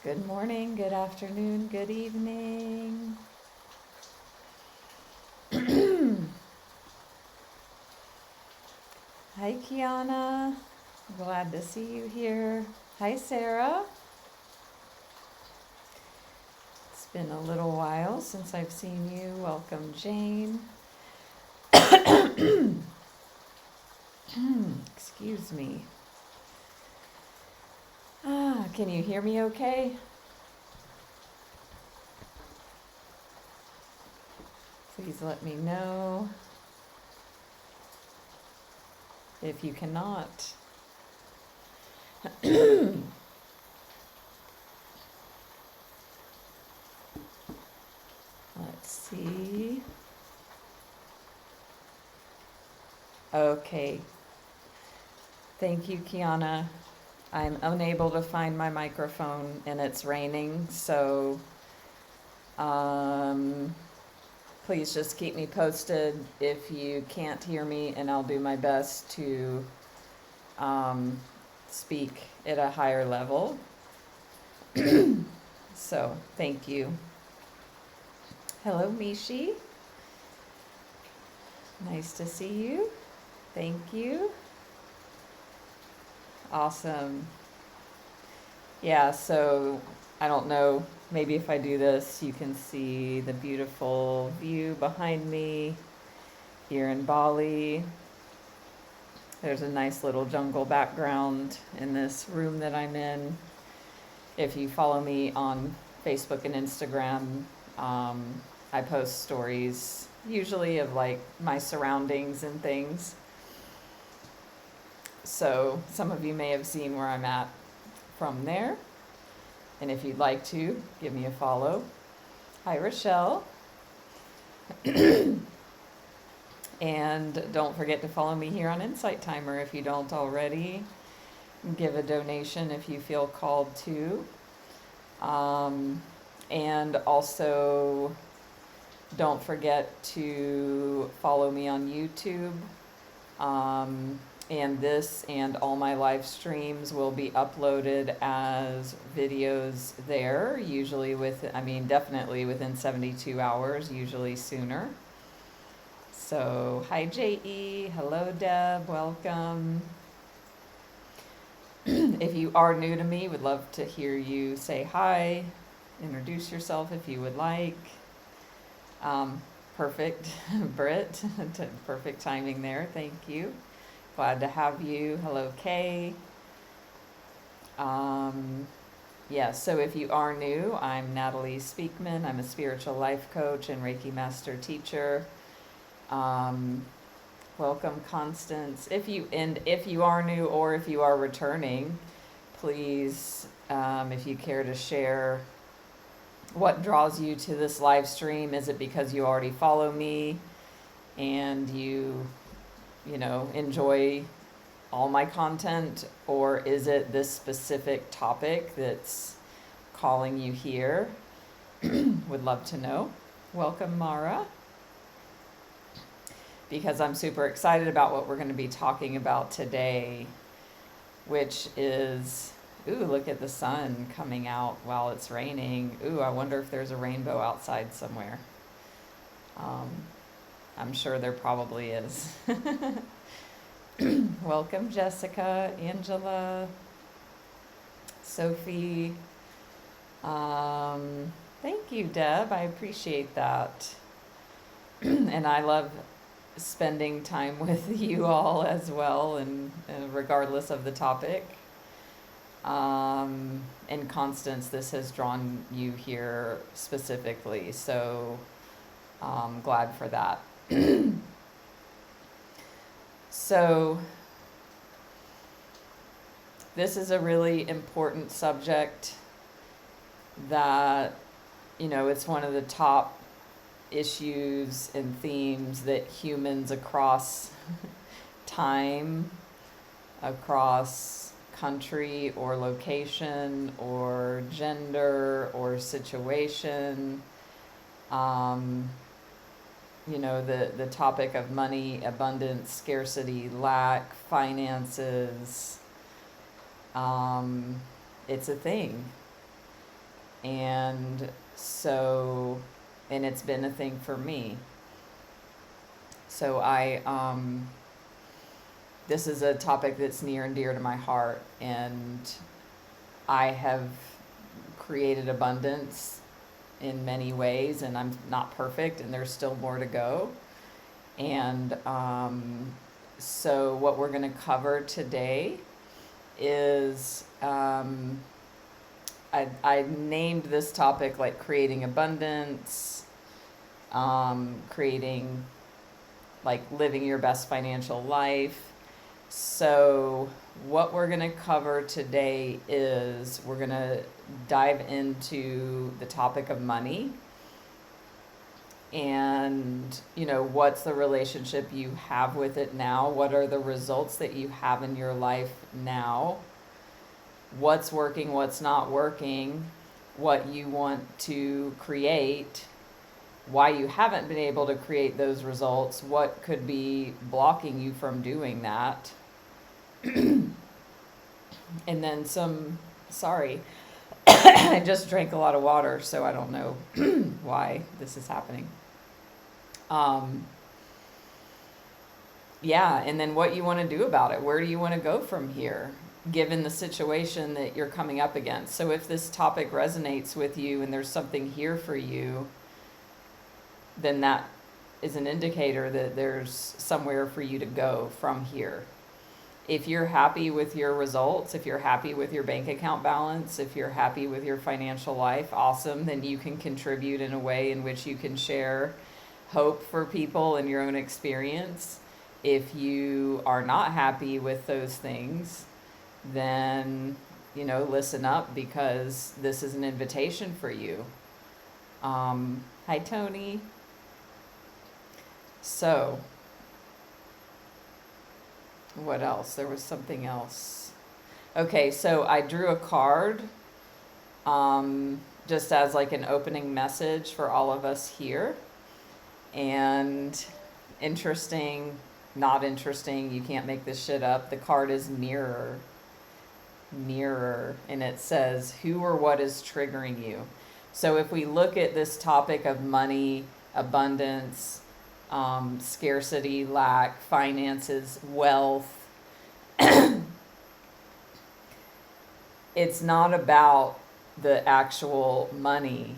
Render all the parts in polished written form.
Good morning, good afternoon, good evening. Hi, Kiana. Glad to see you here. Hi, Sarah. It's been a little while since I've seen you. Welcome, Jane. Excuse me. Can you hear me okay? Please let me know if you cannot. Let's see. Okay. Thank you, Kiana. I'm unable to find my microphone and it's raining, so please just keep me posted if you can't hear me, and I'll do my best to speak at a higher level. So, thank you. Hello, Mishi. Nice to see you. Thank you. Awesome. Yeah, so I don't know, maybe if I do this, you can see the beautiful view behind me here in Bali. There's a nice little jungle background in this room that I'm in. If you follow me on Facebook and Instagram, I post stories usually of like my surroundings and things. So some of you may have seen where I'm at from there. And if you'd like to, give me a follow. Hi, Rochelle. And don't forget to follow me here on Insight Timer if you don't already. Give a donation if you feel called to. And also, don't forget to follow me on YouTube. And this and all my live streams will be uploaded as videos there, usually definitely within 72 hours, usually sooner. So, hi J.E., hello Deb, welcome. If you are new to me, would love to hear you say hi, introduce yourself if you would like. Perfect, Britt, perfect timing there, thank you. Glad to have you. Hello, Kay. So if you are new, I'm Natalie Speakman. I'm a spiritual life coach and Reiki Master Teacher. Welcome, Constance. If you are new or if you are returning, please, if you care to share what draws you to this live stream. Is it because you already follow me and you enjoy all my content, or is it this specific topic that's calling you here? Would love to know. Welcome, Mara. Because I'm super excited about what we're going to be talking about today, which is, look at the sun coming out while it's raining. I wonder if there's a rainbow outside somewhere. I'm sure there probably is. Welcome, Jessica, Angela, Sophie. Thank you, Deb. I appreciate that. And I love spending time with you all as well, and regardless of the topic. And Constance, this has drawn you here specifically, so I'm glad for that. So this is a really important subject that, it's one of the top issues and themes that humans across time, across country or location or gender or situation, the topic of money, abundance, scarcity, lack, finances, it's a thing. And it's been a thing for me. So this is a topic that's near and dear to my heart, and I have created abundance in many ways, and I'm not perfect, and there's still more to go. And so what we're going to cover today is I named this topic like creating abundance, creating, like, living your best financial life. So what we're going to cover today is we're going to dive into the topic of money, and, what's the relationship you have with it now? What are the results that you have in your life now? What's working, what's not working, what you want to create, why you haven't been able to create those results, what could be blocking you from doing that. And then sorry, I just drank a lot of water, so I don't know why this is happening. Yeah, and then what you want to do about it. Where do you want to go from here, given the situation that you're coming up against? So if this topic resonates with you and there's something here for you, then that is an indicator that there's somewhere for you to go from here. If you're happy with your results, if you're happy with your bank account balance, if you're happy with your financial life, awesome, then you can contribute in a way in which you can share hope for people and your own experience. If you are not happy with those things, then, listen up, because this is an invitation for you. Hi, Tony. So, what else? There was something else. Okay, so I drew a card just as like an opening message for all of us here. And interesting, not interesting, you can't make this shit up. The card is mirror, and it says, who or what is triggering you? So if we look at this topic of money, abundance, scarcity, lack, finances, wealth, it's not about the actual money.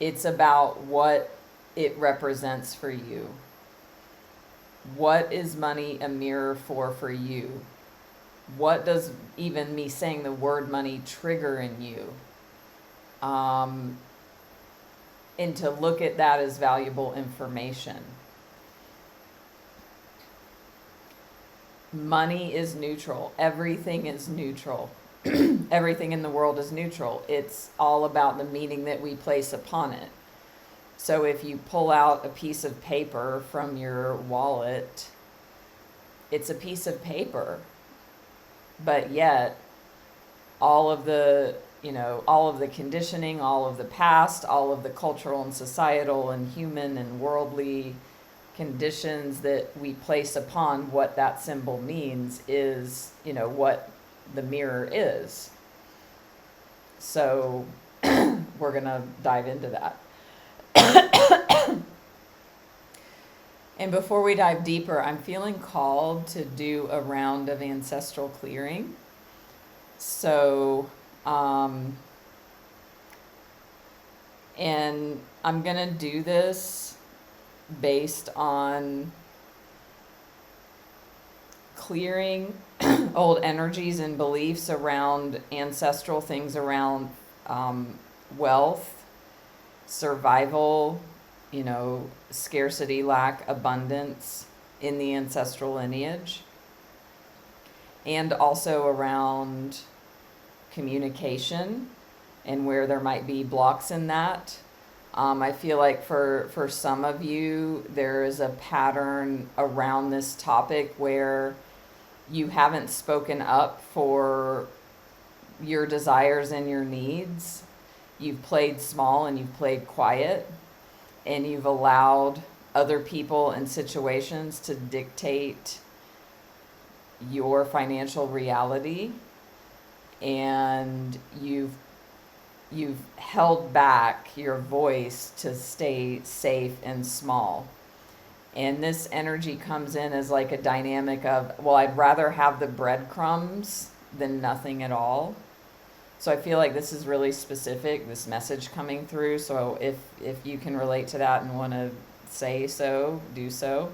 It's about what it represents for you. What is money a mirror for you? What does even me saying the word money trigger in you? And to look at that as valuable information. Money is neutral. Everything is neutral. Everything in the world is neutral. It's all about the meaning that we place upon it. So if you pull out a piece of paper from your wallet, it's a piece of paper. But yet, all of the conditioning, all of the past, all of the cultural and societal and human and worldly conditions that we place upon what that symbol means is, what the mirror is. So we're going to dive into that. And before we dive deeper, I'm feeling called to do a round of ancestral clearing. So, and I'm going to do this based on clearing old energies and beliefs around ancestral things, around wealth, survival, scarcity, lack, abundance in the ancestral lineage, and also around communication and where there might be blocks in that. I feel like for some of you, there is a pattern around this topic where you haven't spoken up for your desires and your needs. You've played small and you've played quiet, and you've allowed other people and situations to dictate your financial reality, and you've you've held back your voice to stay safe and small. And this energy comes in as like a dynamic of, well, I'd rather have the breadcrumbs than nothing at all. So I feel like this is really specific, this message coming through. So if you can relate to that and want to say so, do so.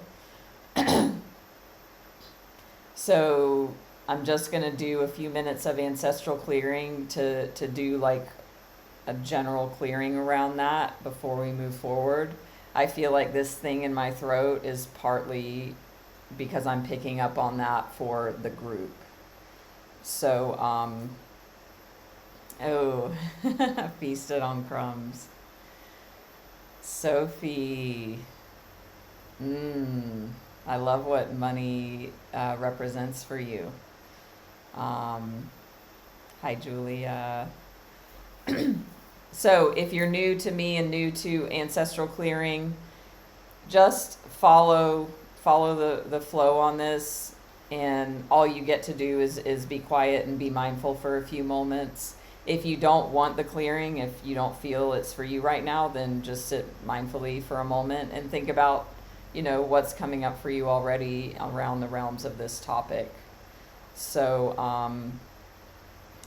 So I'm just going to do a few minutes of ancestral clearing to do like a general clearing around that before we move forward. I feel like this thing in my throat is partly because I'm picking up on that for the group. So, feasted on crumbs. Sophie, I love what money represents for you. Hi, Julia. So if you're new to me and new to ancestral clearing, just follow the flow on this, and all you get to do is be quiet and be mindful for a few moments. If you don't want the clearing, if you don't feel it's for you right now, then just sit mindfully for a moment and think about, what's coming up for you already around the realms of this topic. So,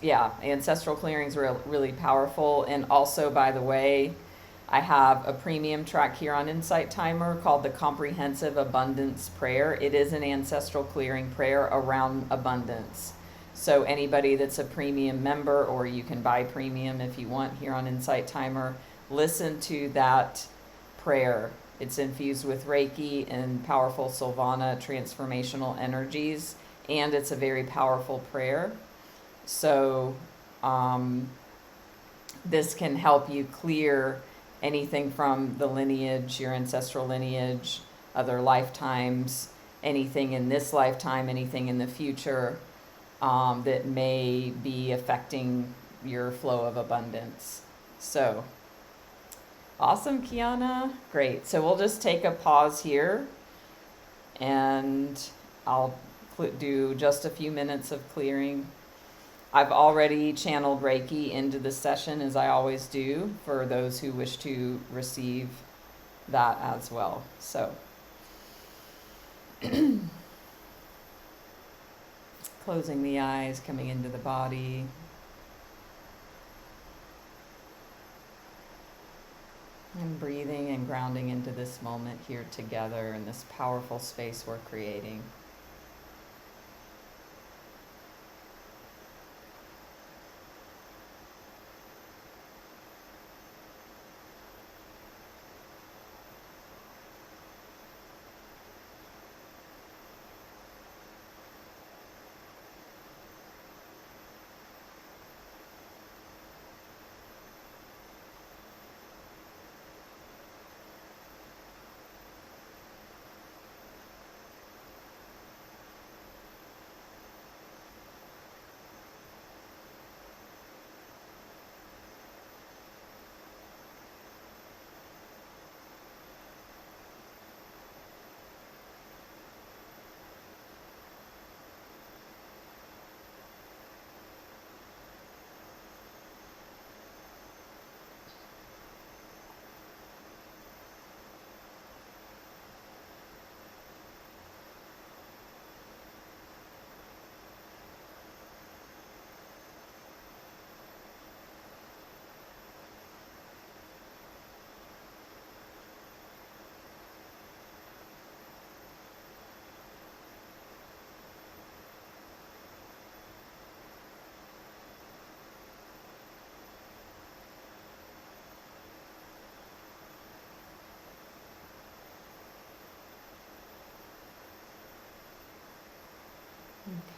ancestral clearings are really powerful. And also, by the way, I have a premium track here on Insight Timer called the Comprehensive Abundance Prayer. It is an ancestral clearing prayer around abundance. So anybody that's a premium member, or you can buy premium if you want here on Insight Timer, listen to that prayer. It's infused with Reiki and powerful Silvana transformational energies, and it's a very powerful prayer. So this can help you clear anything from the lineage, your ancestral lineage, other lifetimes, anything in this lifetime, anything in the future that may be affecting your flow of abundance. So, awesome, Kiana. Great. So we'll just take a pause here, and I'll do just a few minutes of clearing. I've already channeled Reiki into the session, as I always do, for those who wish to receive that as well. So, closing the eyes, coming into the body. And breathing and grounding into this moment here together in this powerful space we're creating.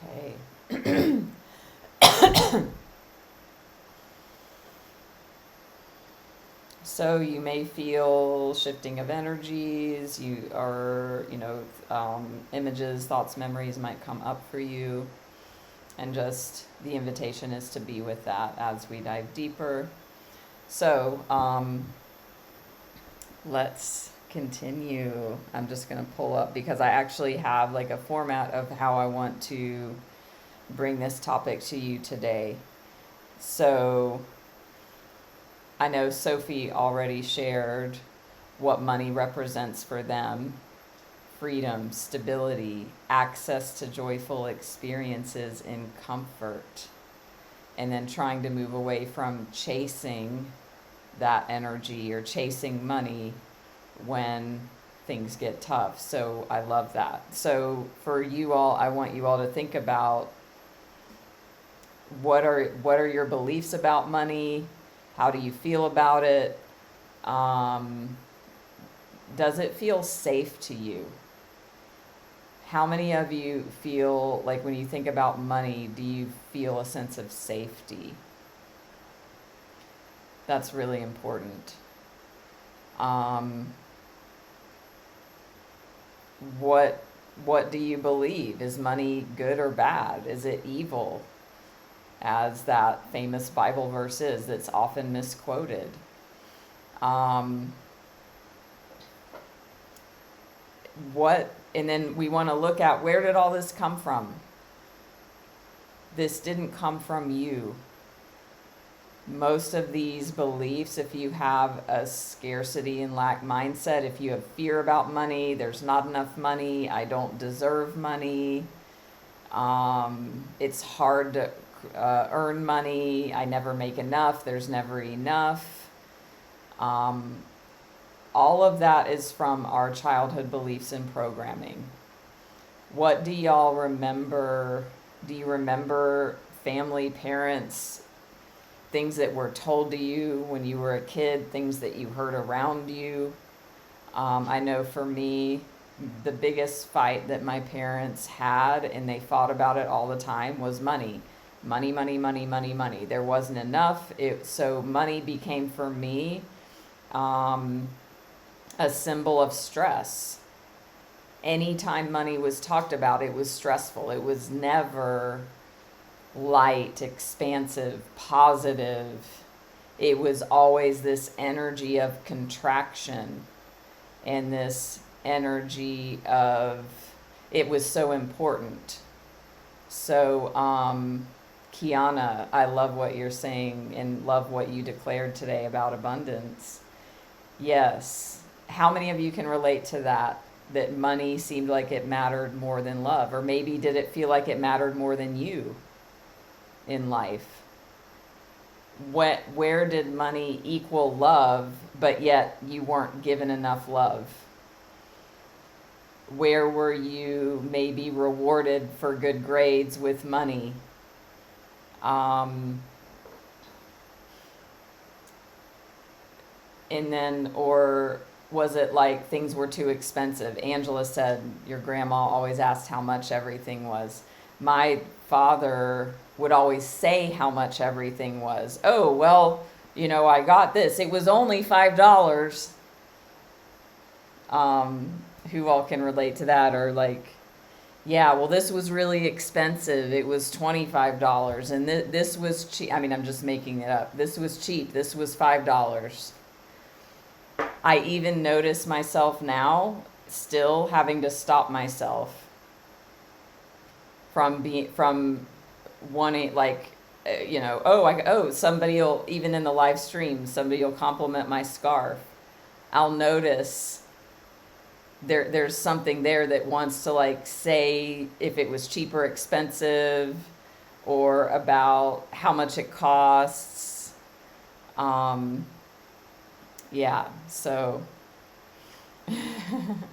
Okay. So you may feel shifting of energies, images, thoughts, memories might come up for you. And just the invitation is to be with that as we dive deeper. So let's continue. I'm just going to pull up, because I actually have like a format of how I want to bring this topic to you today. So I know Sophie already shared what money represents for them: freedom, stability, access to joyful experiences and comfort. And then trying to move away from chasing that energy or chasing money when things get tough. So I love that. So for you all, I want you all to think about what are your beliefs about money? How do you feel about it? Does it feel safe to you? How many of you feel like when you think about money, do you feel a sense of safety? That's really important. What do you believe? Is money good or bad? Is it evil? As that famous Bible verse is that's often misquoted. And then we want to look at, where did all this come from? This didn't come from you. Most of these beliefs, if you have a scarcity and lack mindset, if you have fear about money, there's not enough money, I don't deserve money, it's hard to earn money, I never make enough, there's never enough. All of that is from our childhood beliefs and programming. What do y'all remember? Do you remember family, parents, things that were told to you when you were a kid, things that you heard around you? I know for me, the biggest fight that my parents had, and they fought about it all the time, was money. Money, money, money, money, money. There wasn't enough. So money became for me a symbol of stress. Anytime money was talked about, it was stressful. It was never light, expansive, positive. It was always this energy of contraction and this energy of, it was so important. So, Kiana, I love what you're saying and love what you declared today about abundance. Yes. How many of you can relate to that? That money seemed like it mattered more than love? Or maybe did it feel like it mattered more than you in life? Where did money equal love, but yet you weren't given enough love? Where were you maybe rewarded for good grades with money? And then, or was it like things were too expensive? Angela said your grandma always asked how much everything was. My father would always say how much everything was. Oh, well, I got this. It was only $5. Who all can relate to that? Or like, yeah, well, this was really expensive. It was $25. And this was cheap. I mean, I'm just making it up. This was cheap. This was $5. I even notice myself now still having to stop myself from wanting, like, somebody will, even in the live stream, somebody will compliment my scarf. I'll notice there's something there that wants to, like, say if it was cheap or expensive, or about how much it costs. Yeah, so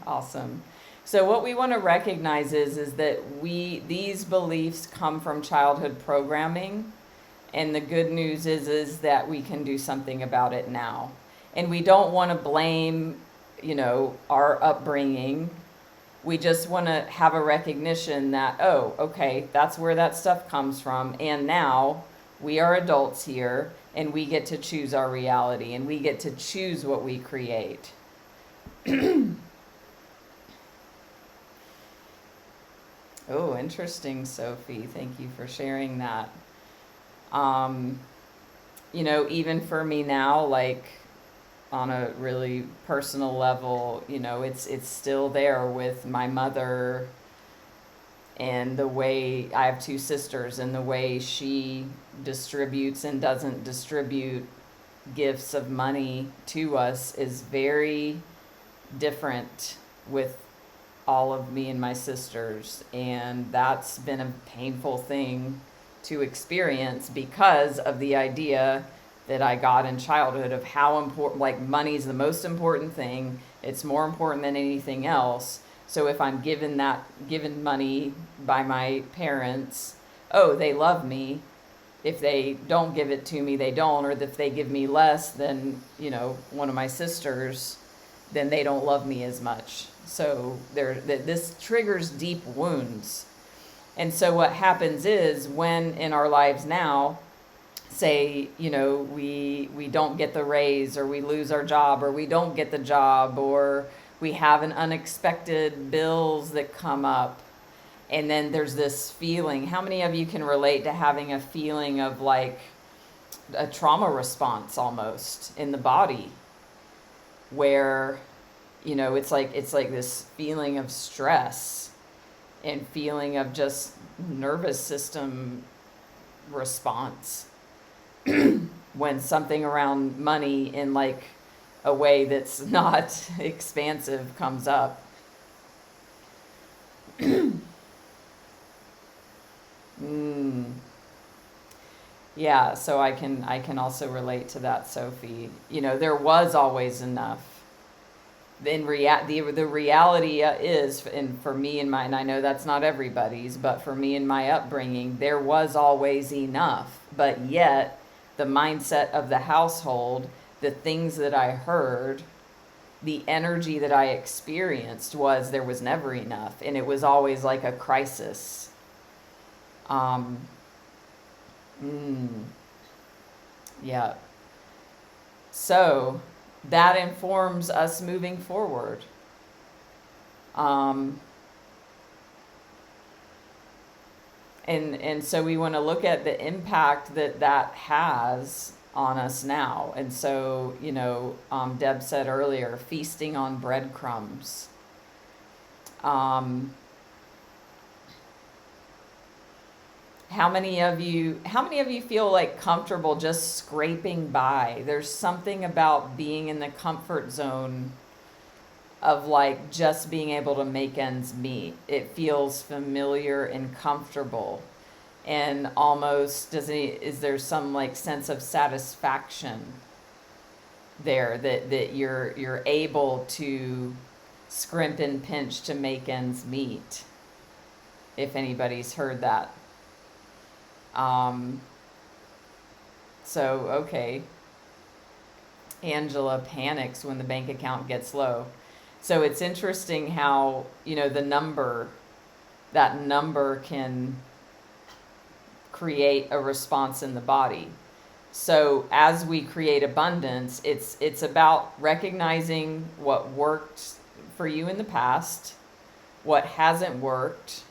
awesome. So what we want to recognize is that these beliefs come from childhood programming, and the good news is that we can do something about it now. And we don't want to blame, our upbringing. We just want to have a recognition that, oh, okay, that's where that stuff comes from, and now we are adults here, and we get to choose our reality, and we get to choose what we create. Oh, interesting, Sophie. Thank you for sharing that. Even for me now, like on a really personal level, it's still there with my mother, and the way I have two sisters, and the way she distributes and doesn't distribute gifts of money to us is very different with all of me and my sisters, and that's been a painful thing to experience because of the idea that I got in childhood of how important, like, money's the most important thing. It's more important than anything else. So if I'm given money by my parents, oh, they love me. If they don't give it to me, they don't. Or if they give me less than, one of my sisters, then they don't love me as much. So this triggers deep wounds. And so what happens is when in our lives now, say, we don't get the raise, or we lose our job, or we don't get the job, or we have an unexpected bills that come up. And then there's this feeling. How many of you can relate to having a feeling of like a trauma response almost in the body, where, it's like this feeling of stress and feeling of just nervous system response when something around money in like a way that's not expansive comes up. Yeah, so I can also relate to that, Sophie. There was always enough. The reality is, and for me and I know that's not everybody's, but for me and my upbringing, there was always enough. But yet, the mindset of the household, the things that I heard, the energy that I experienced was there was never enough, and it was always like a crisis. Yeah. So that informs us moving forward. And so we want to look at the impact that has on us now. And so, Deb said earlier, feasting on breadcrumbs. How many of you feel like comfortable just scraping by? There's something about being in the comfort zone of like just being able to make ends meet. It feels familiar and comfortable, and almost is there some like sense of satisfaction there that you're able to scrimp and pinch to make ends meet, if anybody's heard that. So, okay. Angela panics when the bank account gets low. So it's interesting how, that number can create a response in the body. So as we create abundance, it's about recognizing what worked for you in the past, what hasn't worked,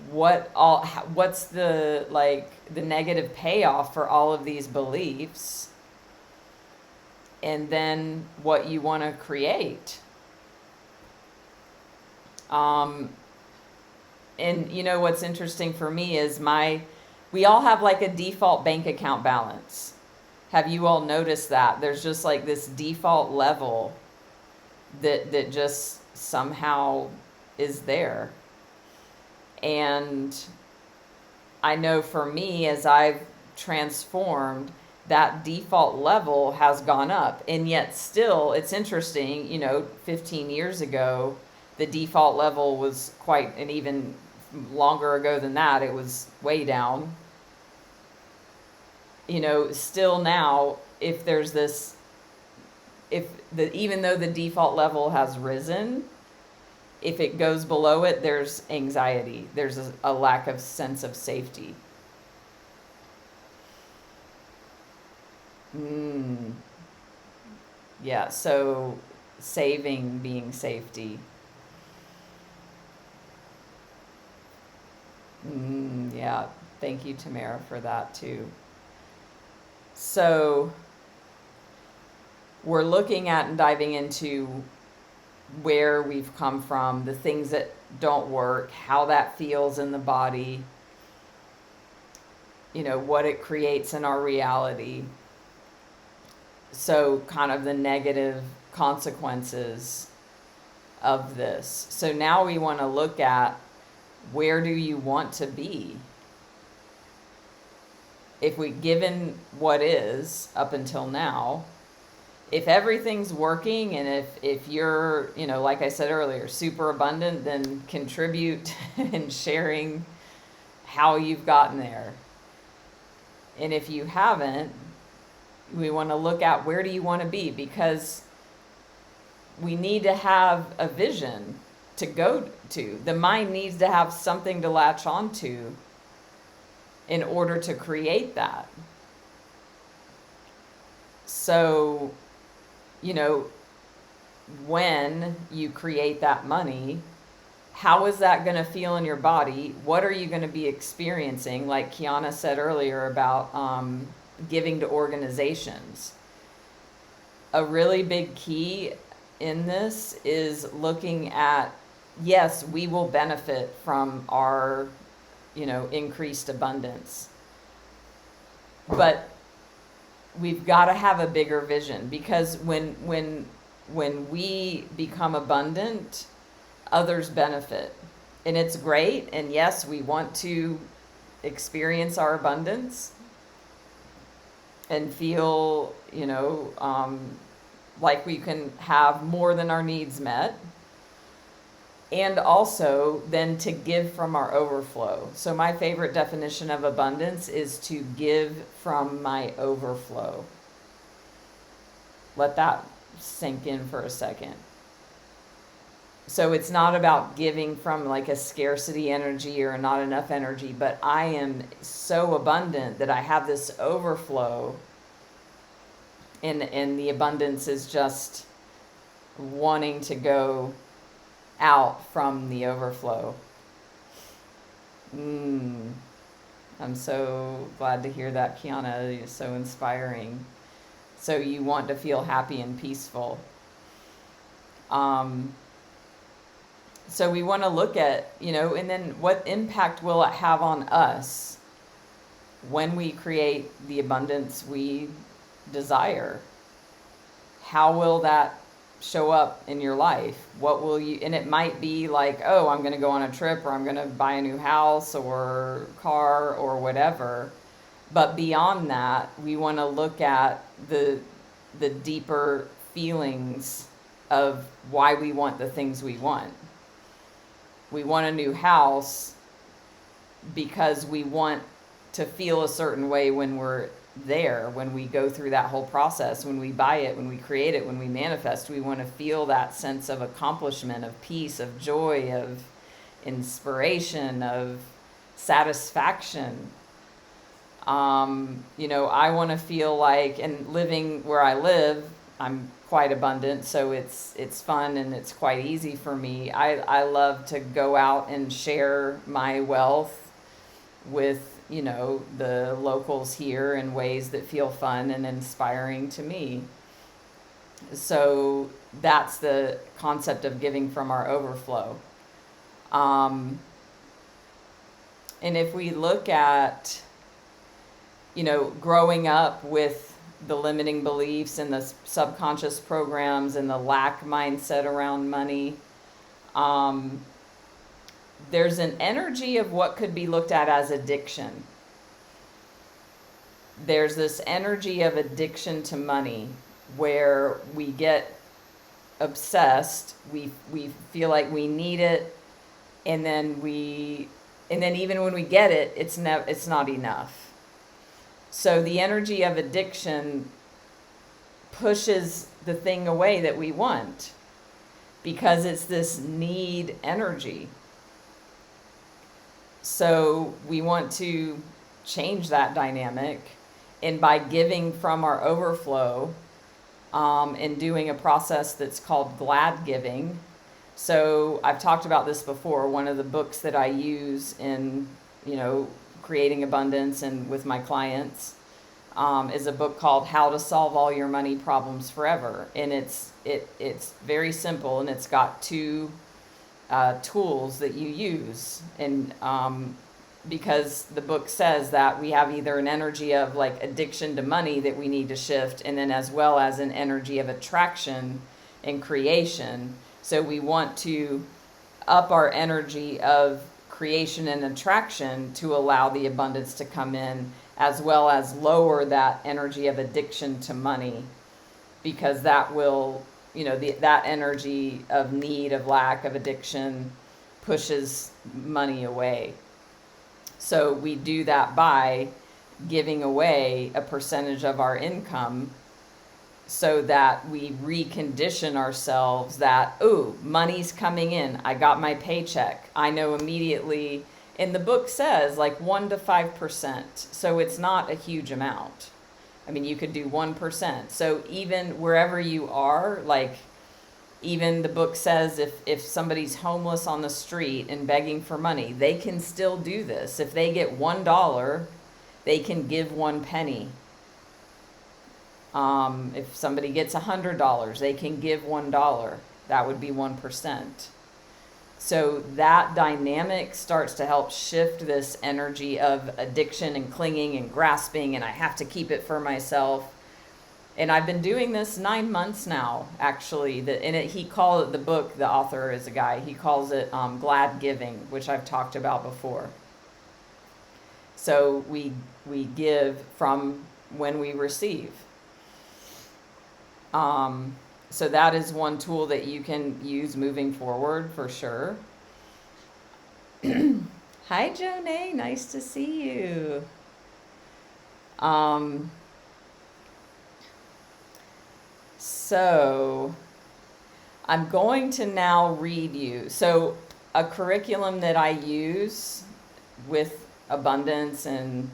what's the negative payoff for all of these beliefs, and then what you want to create. And what's interesting for me is we all have like a default bank account balance. Have you all noticed that? There's just like this default level that just somehow is there. And I know for me, as I've transformed, that default level has gone up. And yet still, it's interesting, 15 years ago, the default level was quite, and even longer ago than that, it was way down. Still now, even though the default level has risen, if it goes below it, there's anxiety. There's a lack of sense of safety. Yeah, so saving being safety. Yeah, thank you, Tamara, for that too. So we're looking at and diving into where we've come from, the things that don't work, how that feels in the body, what it creates in our reality. So kind of the negative consequences of this. So now we want to look at, where do you want to be? If we, given what is up until now, if everything's working, and if you're, like I said earlier, super abundant, then contribute in sharing how you've gotten there. And if you haven't, we want to look at, where do you want to be? Because we need to have a vision to go to. The mind needs to have something to latch onto in order to create that. So, when you create that money, how is that going to feel in your body? What are you going to be experiencing? Like Kiana said earlier about giving to organizations. A really big key in this is looking at, yes, we will benefit from our, increased abundance. But we've got to have a bigger vision, because when we become abundant, others benefit. And it's great. And yes, we want to experience our abundance and feel, like we can have more than our needs met. And also then to give from our overflow. So my favorite definition of abundance is to give from my overflow. Let that sink in for a second. So it's not about giving from like a scarcity energy or not enough energy, but I am so abundant that I have this overflow, and the abundance is just wanting to go out from the overflow. I'm so glad to hear that, Kiana. You're so inspiring. So you want to feel happy and peaceful. So we want to look at, and then what impact will it have on us when we create the abundance we desire? How will that show up in your life? What will you, and it might be like, oh, I'm going to go on a trip, or I'm going to buy a new house or car or whatever. But beyond that, we want to look at the deeper feelings of why we want the things we want. We want a new house because we want to feel a certain way when we're there, when we go through that whole process, when we buy it, when we create it, when we manifest. We want to feel that sense of accomplishment, of peace, of joy, of inspiration, of satisfaction. I want to feel like, and living where I live, I'm quite abundant, so it's fun and it's quite easy for me. I love to go out and share my wealth with, the locals here in ways that feel fun and inspiring to me. So that's the concept of giving from our overflow. And if we look at, growing up with the limiting beliefs and the subconscious programs and the lack mindset around money, there's an energy of what could be looked at as addiction. There's this energy of addiction to money where we get obsessed, we feel like we need it, and then even when we get it, it's not enough. So the energy of addiction pushes the thing away that we want, because it's this need energy. So we want to change that dynamic, and by giving from our overflow, and doing a process that's called glad giving. So I've talked about this before. One of the books that I use in, creating abundance and with my clients, is a book called How to Solve All Your Money Problems Forever. And it's very simple, and it's got two tools that you use. And because the book says that we have either an energy of like addiction to money that we need to shift, and then as well as an energy of attraction and creation. So we want to up our energy of creation and attraction to allow the abundance to come in, as well as lower that energy of addiction to money, because that will, that energy of need, of lack, of addiction pushes money away. So we do that by giving away a percentage of our income so that we recondition ourselves that, ooh, money's coming in. I got my paycheck. I know immediately. And the book says like 1 to 5%. So it's not a huge amount. I mean, you could do 1%. So even wherever you are, like, even the book says if somebody's homeless on the street and begging for money, they can still do this. If they get $1, they can give 1 penny. If somebody gets $100, they can give $1. That would be 1%. So that dynamic starts to help shift this energy of addiction and clinging and grasping, and I have to keep it for myself. And I've been doing this 9 months now, actually. He called it, the book, the author is a guy, he calls it glad giving, which I've talked about before. So we give from when we receive. So that is one tool that you can use moving forward for sure. Hi, Jonay, nice to see you. So I'm going to now read you. So a curriculum that I use with abundance and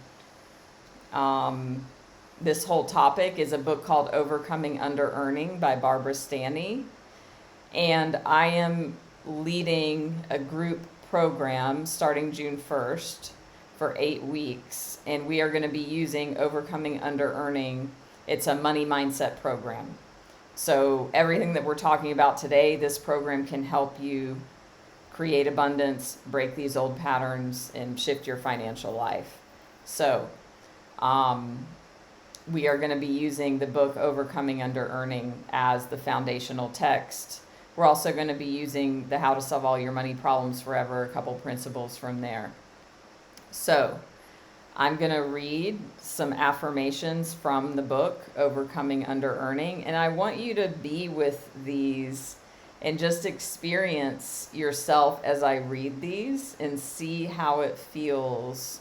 this whole topic is a book called Overcoming Underearning by Barbara Stanny. And I am leading a group program starting June 1st for 8 weeks. And we are going to be using Overcoming Underearning. It's a money mindset program. So everything that we're talking about today, this program can help you create abundance, break these old patterns, and shift your financial life. So we are going to be using the book Overcoming Underearning as the foundational text. We're also going to be using the How to Solve All Your Money Problems Forever, a couple principles from there. So I'm going to read some affirmations from the book Overcoming Underearning, and I want you to be with these and just experience yourself as I read these and see how it feels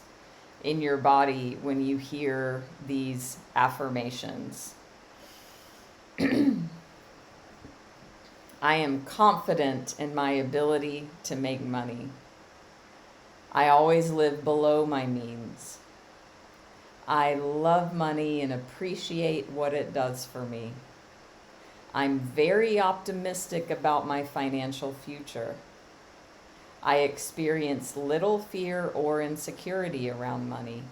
in your body when you hear these affirmations. I am confident in my ability to make money. I always live below my means. I love money and appreciate what it does for me. I'm very optimistic about my financial future. I experience little fear or insecurity around money.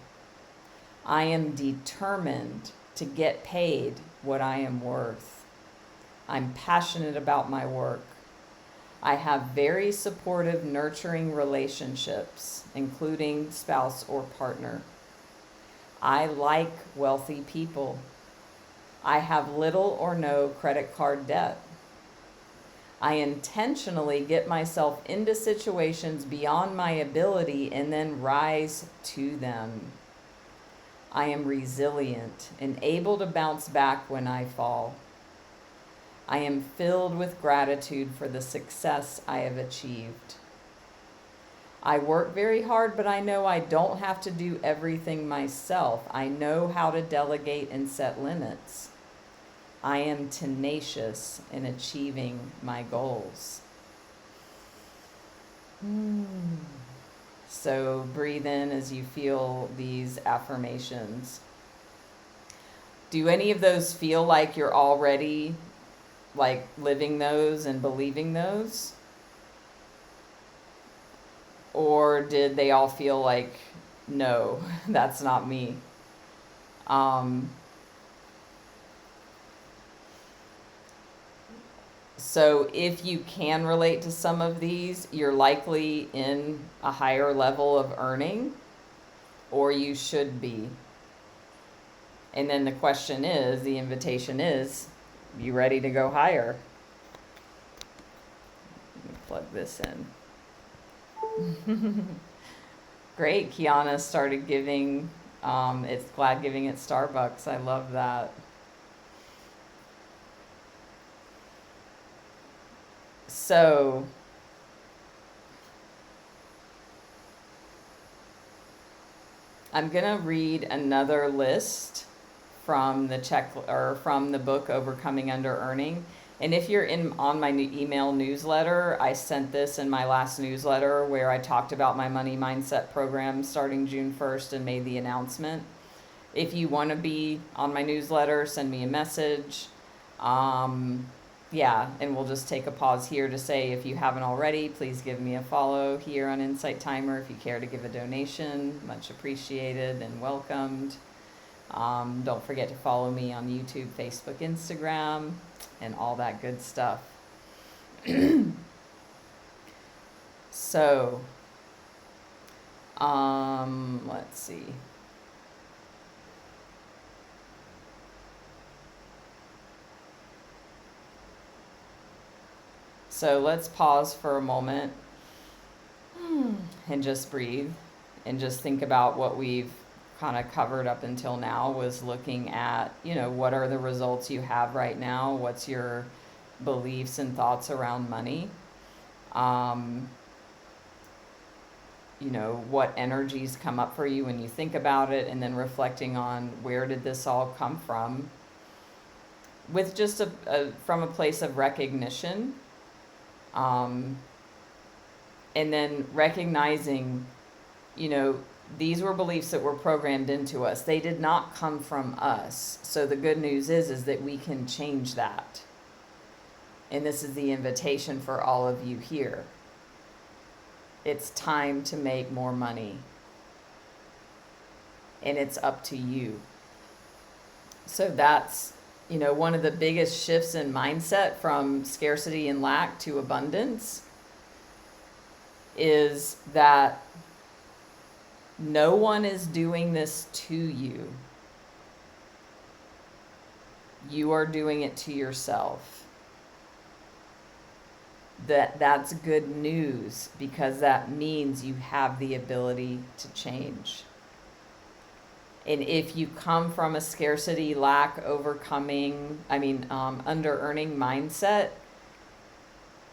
I am determined to get paid what I am worth. I'm passionate about my work. I have very supportive, nurturing relationships, including spouse or partner. I like wealthy people. I have little or no credit card debt. I intentionally get myself into situations beyond my ability and then rise to them. I am resilient and able to bounce back when I fall. I am filled with gratitude for the success I have achieved. I work very hard, but I know I don't have to do everything myself. I know how to delegate and set limits. I am tenacious in achieving my goals. So breathe in as you feel these affirmations. Do any of those feel like you're already like living those and believing those? Or did they all feel like, no, that's not me? So if you can relate to some of these, you're likely in a higher level of earning. or you should be. And then the question is, the invitation is, you ready to go higher? Let me plug this in. Great, Kiana started giving, it's glad giving at Starbucks. I love that. So, I'm gonna read another list from from the book Overcoming Underearning. And if you're on my new email newsletter, I sent this in my last newsletter where I talked about my money mindset program starting June 1st and made the announcement. If you want to be on my newsletter, send me a message. Yeah, and we'll just take a pause here to say, if you haven't already, please give me a follow here on Insight Timer. If you care to give a donation, much appreciated and welcomed. Don't forget to follow me on YouTube, Facebook, Instagram, and all that good stuff. So, let's see. So let's pause for a moment and just breathe and just think about what we've kind of covered up until now, was looking at, what are the results you have right now? What's your beliefs and thoughts around money? What energies come up for you when you think about it, and then reflecting on where did this all come from, with just from a place of recognition. And then recognizing, these were beliefs that were programmed into us. They did not come from us. So the good news is that we can change that. And this is the invitation for all of you here. It's time to make more money. And it's up to you. So that's, one of the biggest shifts in mindset from scarcity and lack to abundance is that no one is doing this to you. You are doing it to yourself. That's good news, because that means you have the ability to change. And if you come from a scarcity, lack, underearning mindset,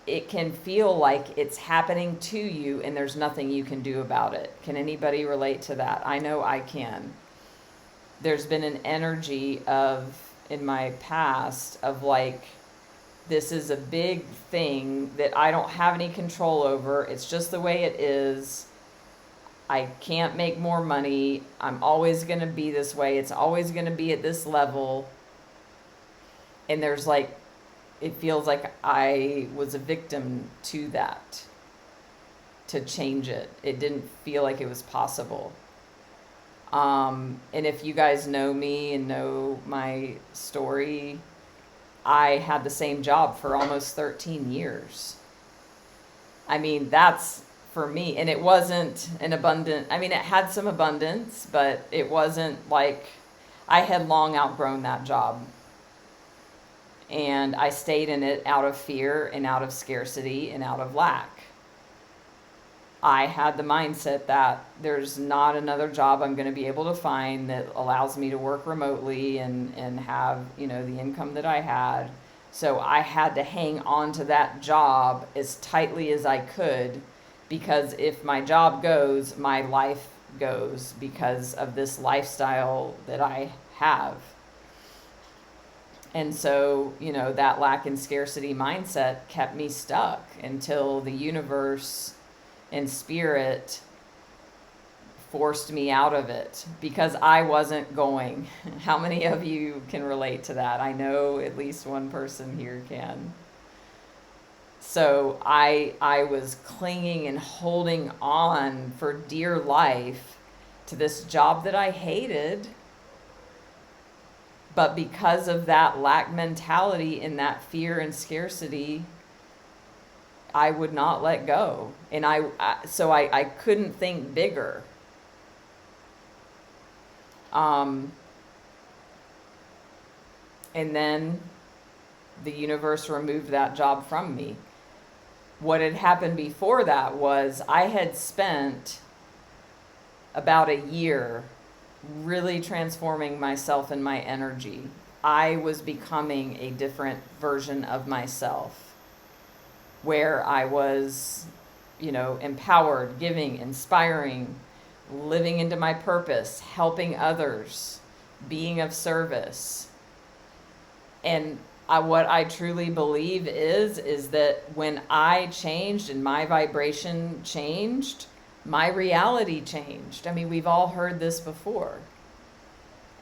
it can feel like it's happening to you and there's nothing you can do about it. Can anybody relate to that? I know I can. There's been an energy in my past of like, this is a big thing that I don't have any control over. It's just the way it is. I can't make more money. I'm always going to be this way. It's always going to be at this level. And there's like, it feels like I was a victim to that, to change it. It didn't feel like it was possible. And if you guys know me and know my story, I had the same job for almost 13 years. That's for me. And it wasn't an abundant, it had some abundance, but it wasn't like, I had long outgrown that job. And I stayed in it out of fear and out of scarcity and out of lack. I had the mindset that there's not another job I'm going to be able to find that allows me to work remotely and have, the income that I had. So I had to hang on to that job as tightly as I could, because if my job goes, my life goes, because of this lifestyle that I have. And so, that lack and scarcity mindset kept me stuck until the universe and spirit forced me out of it, because I wasn't going. How many of you can relate to that? I know at least one person here can. So I was clinging and holding on for dear life to this job that I hated. But because of that lack mentality and that fear and scarcity, I would not let go. And so I couldn't think bigger. And then the universe removed that job from me. What had happened before that was I had spent about a year really transforming myself and my energy. I was becoming a different version of myself, where I was, empowered, giving, inspiring, living into my purpose, helping others, being of service. And what I truly believe is that when I changed and my vibration changed, my reality changed. I mean, we've all heard this before.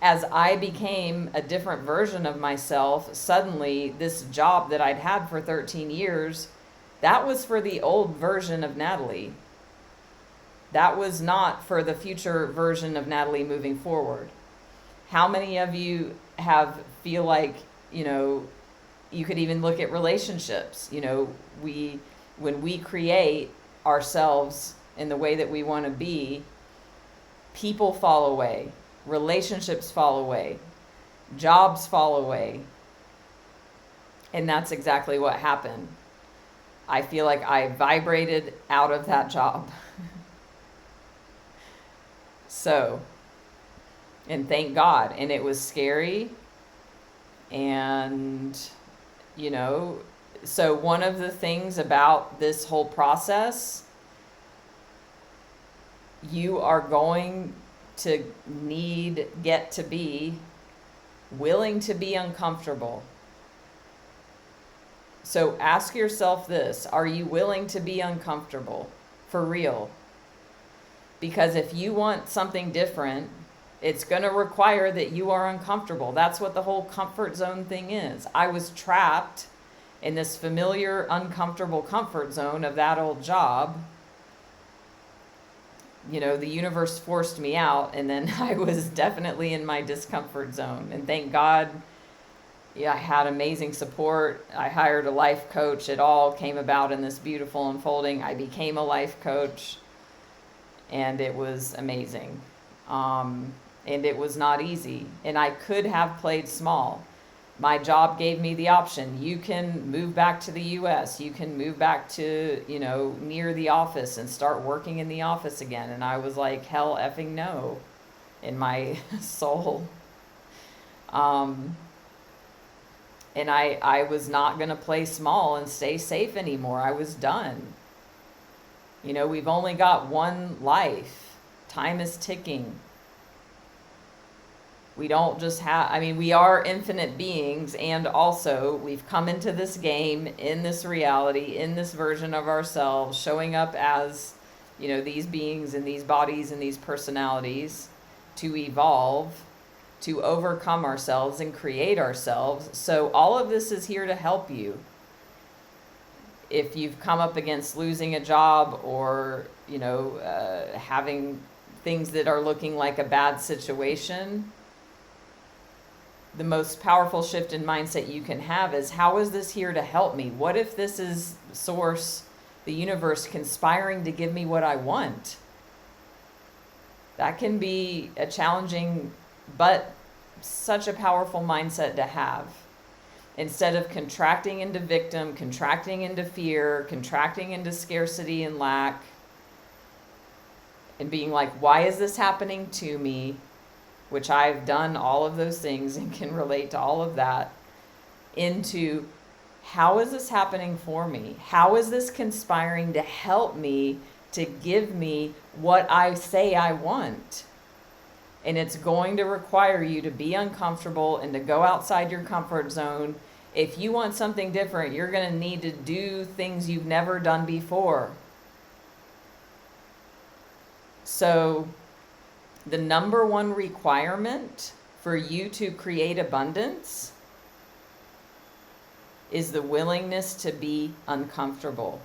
As I became a different version of myself, suddenly this job that I'd had for 13 years, that was for the old version of Natalie. That was not for the future version of Natalie moving forward. How many of you feel like, you could even look at relationships. When we create ourselves in the way that we want to be, people fall away, relationships fall away, jobs fall away. And that's exactly what happened. I feel like I vibrated out of that job. So, and thank God. And it was scary. And, so one of the things about this whole process, you are going to get to be willing to be uncomfortable. So ask yourself this, are you willing to be uncomfortable for real? Because if you want something different, it's going to require that you are uncomfortable. That's what the whole comfort zone thing is. I was trapped in this familiar, uncomfortable comfort zone of that old job. The universe forced me out, and then I was definitely in my discomfort zone. And thank God, I had amazing support. I hired a life coach. It all came about in this beautiful unfolding. I became a life coach, and it was amazing. And it was not easy. And I could have played small. My job gave me the option. You can move back to the US. You can move back to, near the office and start working in the office again. And I was like, hell effing no in my soul. And I was not going to play small and stay safe anymore. I was done. We've only got one life. Time is ticking. We don't just we are infinite beings, and also we've come into this game, in this reality, in this version of ourselves, showing up as, these beings and these bodies and these personalities to evolve, to overcome ourselves and create ourselves. So all of this is here to help you. If you've come up against losing a job or, having things that are looking like a bad situation, the most powerful shift in mindset you can have is, how is this here to help me? What if this is source, the universe, conspiring to give me what I want? That can be a challenging, but such a powerful mindset to have. Instead of contracting into victim, contracting into fear, contracting into scarcity and lack, and being like, why is this happening to me? Which I've done all of those things and can relate to all of that, into, how is this happening for me? How is this conspiring to help me, to give me what I say I want? And it's going to require you to be uncomfortable and to go outside your comfort zone. If you want something different, you're going to need to do things you've never done before. So the number one requirement for you to create abundance is the willingness to be uncomfortable.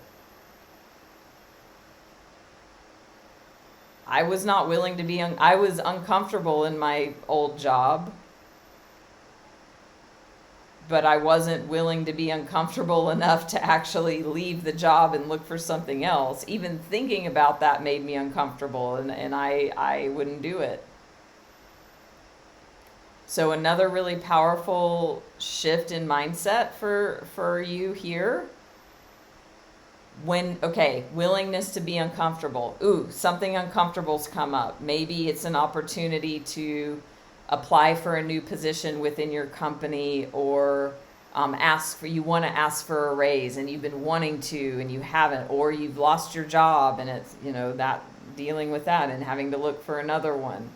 I was not willing to be, I was uncomfortable in my old job, but I wasn't willing to be uncomfortable enough to actually leave the job and look for something else. Even thinking about that made me uncomfortable, and I wouldn't do it. So another really powerful shift in mindset for you here. Willingness to be uncomfortable. Ooh, something uncomfortable's come up. Maybe it's an opportunity to apply for a new position within your company, or you want to ask for a raise and you've been wanting to and you haven't, or you've lost your job and it's, that dealing with that and having to look for another one.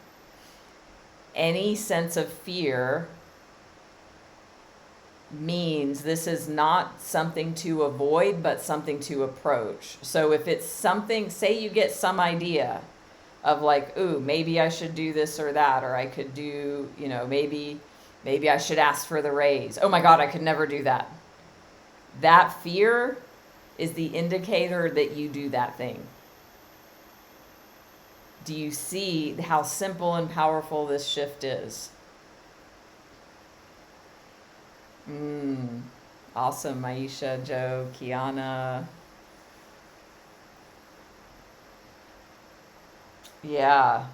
Any sense of fear means this is not something to avoid, but something to approach. So if it's something, say you get some idea of like, ooh, maybe I should do this or that, or I could do, maybe I should ask for the raise. Oh my God, I could never do that. That fear is the indicator that you do that thing. Do you see how simple and powerful this shift is? Awesome, Maisha, Joe, Kiana. Yeah.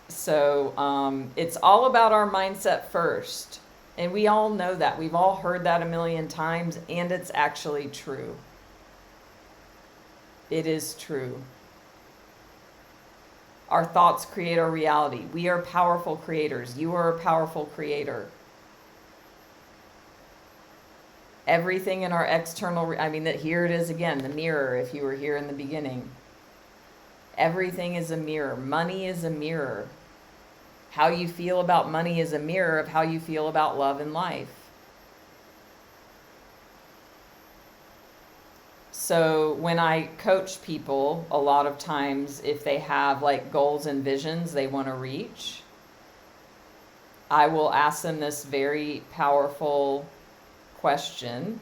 So it's all about our mindset first. And we all know that. We've all heard that a million times, and it's actually true. It is true. Our thoughts create our reality. We are powerful creators. You are a powerful creator. Everything in our external, here it is again, the mirror, if you were here in the beginning. Everything is a mirror. Money is a mirror. How you feel about money is a mirror of how you feel about love and life. So when I coach people, a lot of times if they have like goals and visions they want to reach, I will ask them this very powerful question,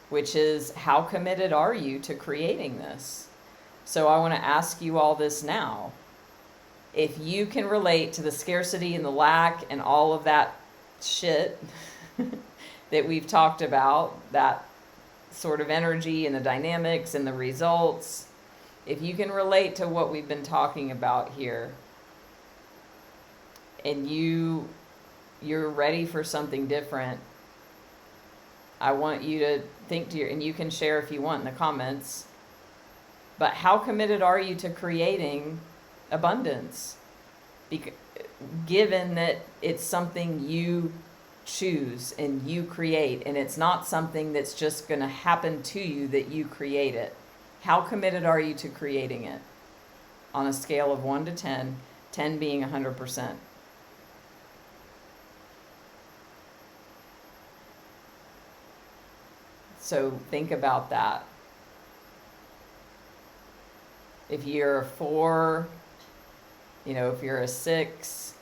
which is, how committed are you to creating this? So I want to ask you all this now. If you can relate to the scarcity and the lack and all of that shit that we've talked about, that sort of energy and the dynamics and the results, if you can relate to what we've been talking about here, and you're ready for something different, I want you to think and you can share if you want in the comments, but how committed are you to creating abundance? Given that it's something you choose and you create, and it's not something that's just going to happen to you, that you create it. How committed are you to creating it? On a scale of 1 to 10, 10 being 100%. So think about that. If you're a 4, if you're a 6,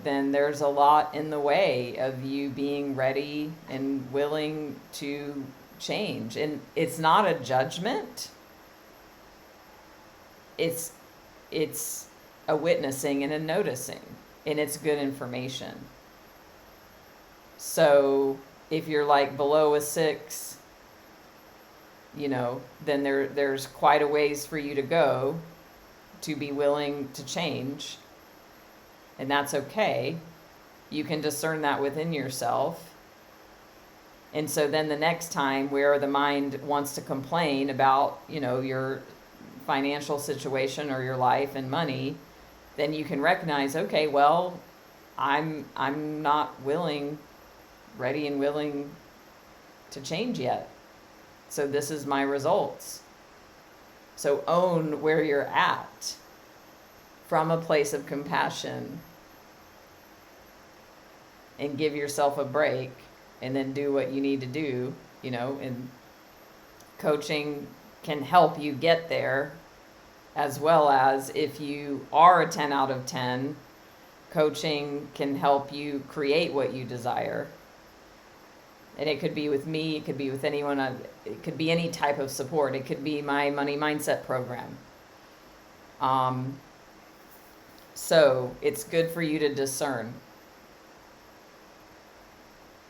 then there's a lot in the way of you being ready and willing to change. And it's not a judgment. It's a witnessing and a noticing, and it's good information. So if you're like below a 6, then there's quite a ways for you to go to be willing to change. And that's okay. You can discern that within yourself. And so then the next time where the mind wants to complain about, your financial situation or your life and money, then you can recognize, okay, well, I'm not ready and willing to change yet. So this is my results. So own where you're at from a place of compassion, and give yourself a break, and then do what you need to do, and coaching can help you get there, as well as if you are a 10 out of 10, coaching can help you create what you desire. And it could be with me, it could be with anyone, it could be any type of support. It could be my money mindset program. So it's good for you to discern.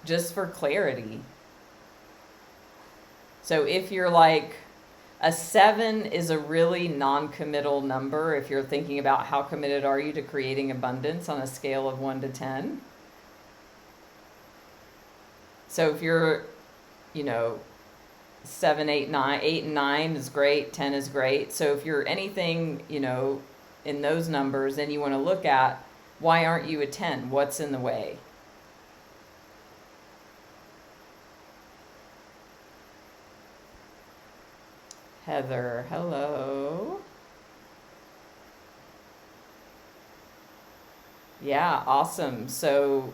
Just for clarity. So if you're like, A 7 is a really non-committal number if you're thinking about how committed are you to creating abundance on a scale of 1 to 10. So if you're, 7, 8, 9, 8 and 9 is great, 10 is great. So if you're anything, in those numbers, then you want to look at, why aren't you a 10? What's in the way? Heather, hello. Yeah, awesome. So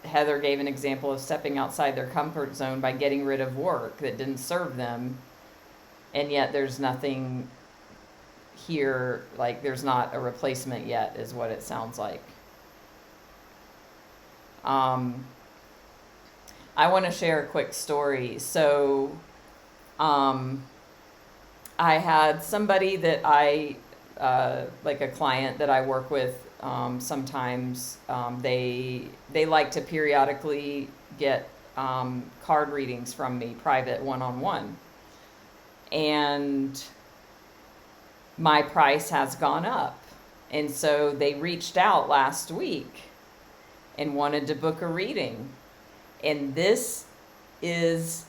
Heather gave an example of stepping outside their comfort zone by getting rid of work that didn't serve them. And yet there's nothing here, like there's not a replacement yet, is what it sounds like. I want to share a quick story. So, I had somebody that like a client that I work with, sometimes, they like to periodically get, card readings from me, private, one-on-one. And my price has gone up. And so they reached out last week and wanted to book a reading. And this is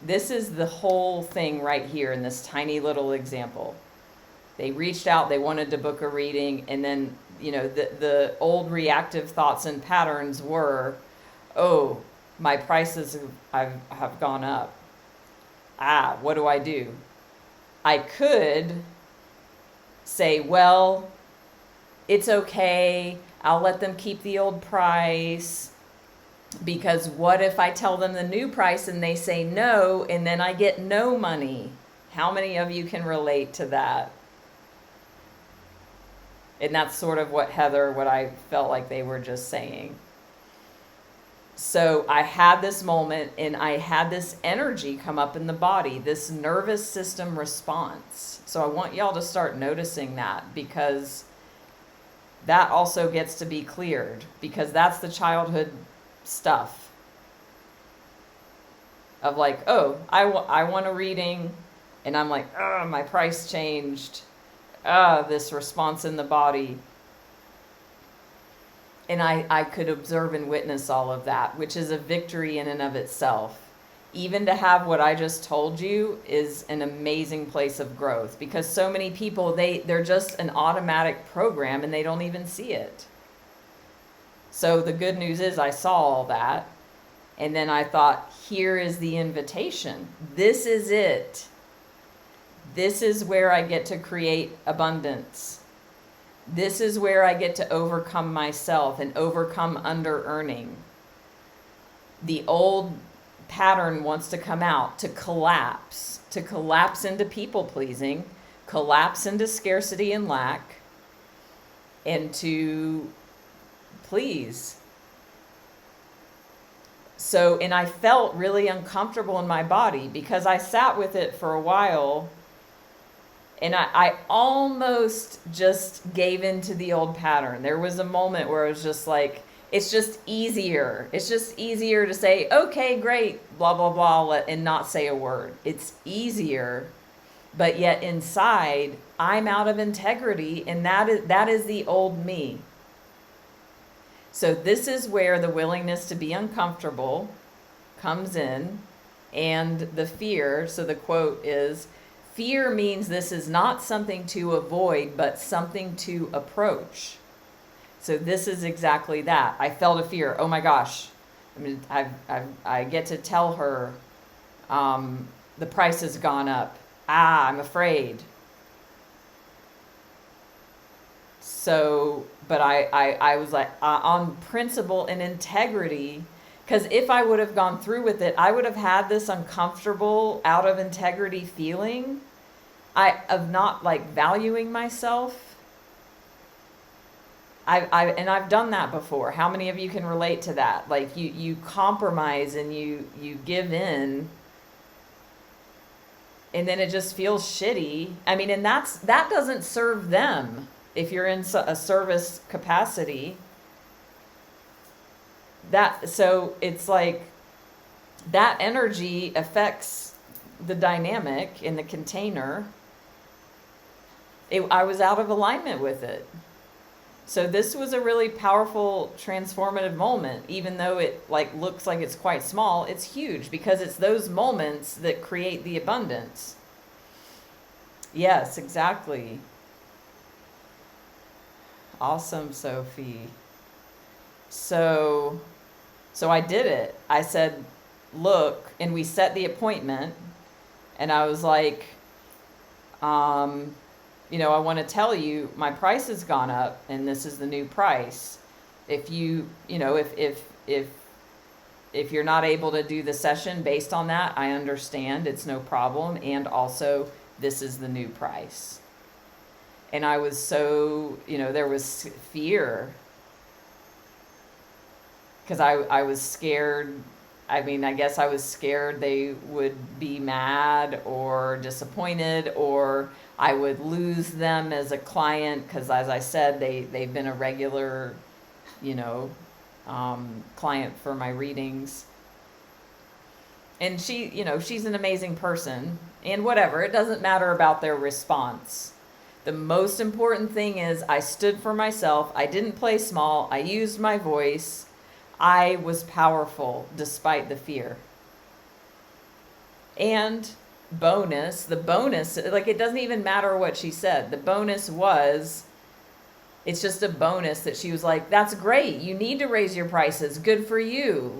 the whole thing right here in this tiny little example. They reached out, they wanted to book a reading, and then, the old reactive thoughts and patterns were, oh, my prices have gone up. What do I do? I could say, well, it's okay, I'll let them keep the old price. Because what if I tell them the new price and they say no, and then I get no money? How many of you can relate to that? And that's sort of what I felt like they were just saying. So I had this moment and I had this energy come up in the body, this nervous system response. So I want y'all to start noticing that, because that also gets to be cleared, because that's the childhood stuff of like, oh, I want a reading, and I'm like, oh, my price changed, this response in the body. And I could observe and witness all of that, which is a victory in and of itself. Even to have what I just told you is an amazing place of growth, because so many people, they're just an automatic program and they don't even see it. So the good news is I saw all that, and then I thought, here is the invitation. This is it. This is where I get to create abundance. This is where I get to overcome myself and overcome under-earning. The old pattern wants to come out, to collapse into people-pleasing, collapse into scarcity and lack, and to please. So, and I felt really uncomfortable in my body because I sat with it for a while, and I almost just gave into the old pattern. There was a moment where I was just like, it's just easier. It's just easier to say, okay, great, blah, blah, blah, and not say a word. It's easier, but yet inside, I'm out of integrity, and that is the old me. So this is where the willingness to be uncomfortable comes in, and the fear. So the quote is, fear means this is not something to avoid, but something to approach. So this is exactly that. I felt a fear. Oh my gosh. I get to tell her, the price has gone up. I'm afraid. So, but I was like, on principle and integrity, because if I would have gone through with it, I would have had this uncomfortable, out of integrity feeling of not like valuing myself. I've done that before. How many of you can relate to that? Like you compromise and you give in, and then it just feels shitty. I mean, and that doesn't serve them. If you're in a service capacity, so it's like that energy affects the dynamic in the container, I was out of alignment with it. So this was a really powerful, transformative moment. Even though it looks like it's quite small, it's huge, because it's those moments that create the abundance. Yes, exactly. Awesome, Sophie. So I did it. I said, look, and we set the appointment, and I was like, I want to tell you my price has gone up, and this is the new price. If if you're not able to do the session based on that, I understand, it's no problem. And also, this is the new price. And I was so, there was fear, because I was scared. I guess I was scared they would be mad or disappointed, or I would lose them as a client, because, as I said, they've been a regular, client for my readings. And she's an amazing person, and whatever, it doesn't matter about their response. The most important thing is I stood for myself. I didn't play small. I used my voice. I was powerful despite the fear. And the bonus, it doesn't even matter what she said. The bonus was, it's just a bonus that she was like, that's great. You need to raise your prices. Good for you.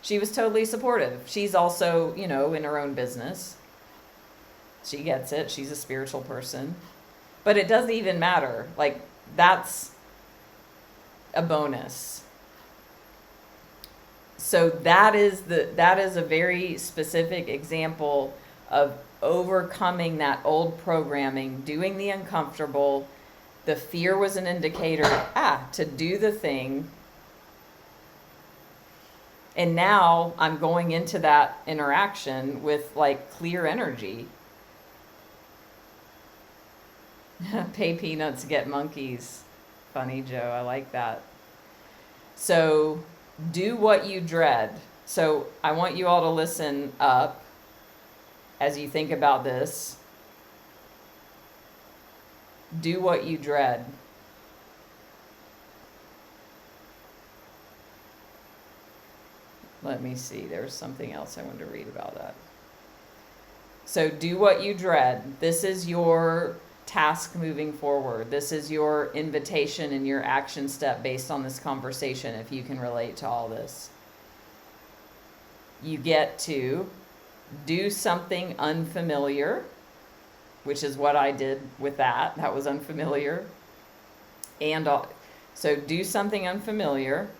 She was totally supportive. She's also, in her own business. She gets it. She's a spiritual person. But it doesn't even matter. That's a bonus. So that is a very specific example of overcoming that old programming, doing the uncomfortable. The fear was an indicator, to do the thing. And now I'm going into that interaction with clear energy. Pay peanuts, get monkeys. Funny, Joe. I like that. So do what you dread. So I want you all to listen up as you think about this. Do what you dread. Let me see. There's something else I wanted to read about that. So do what you dread. This is your task moving forward. This is your invitation and your action step based on this conversation, if you can relate to all this. You get to do something unfamiliar, which is what I did with that. That was unfamiliar. And so do something unfamiliar.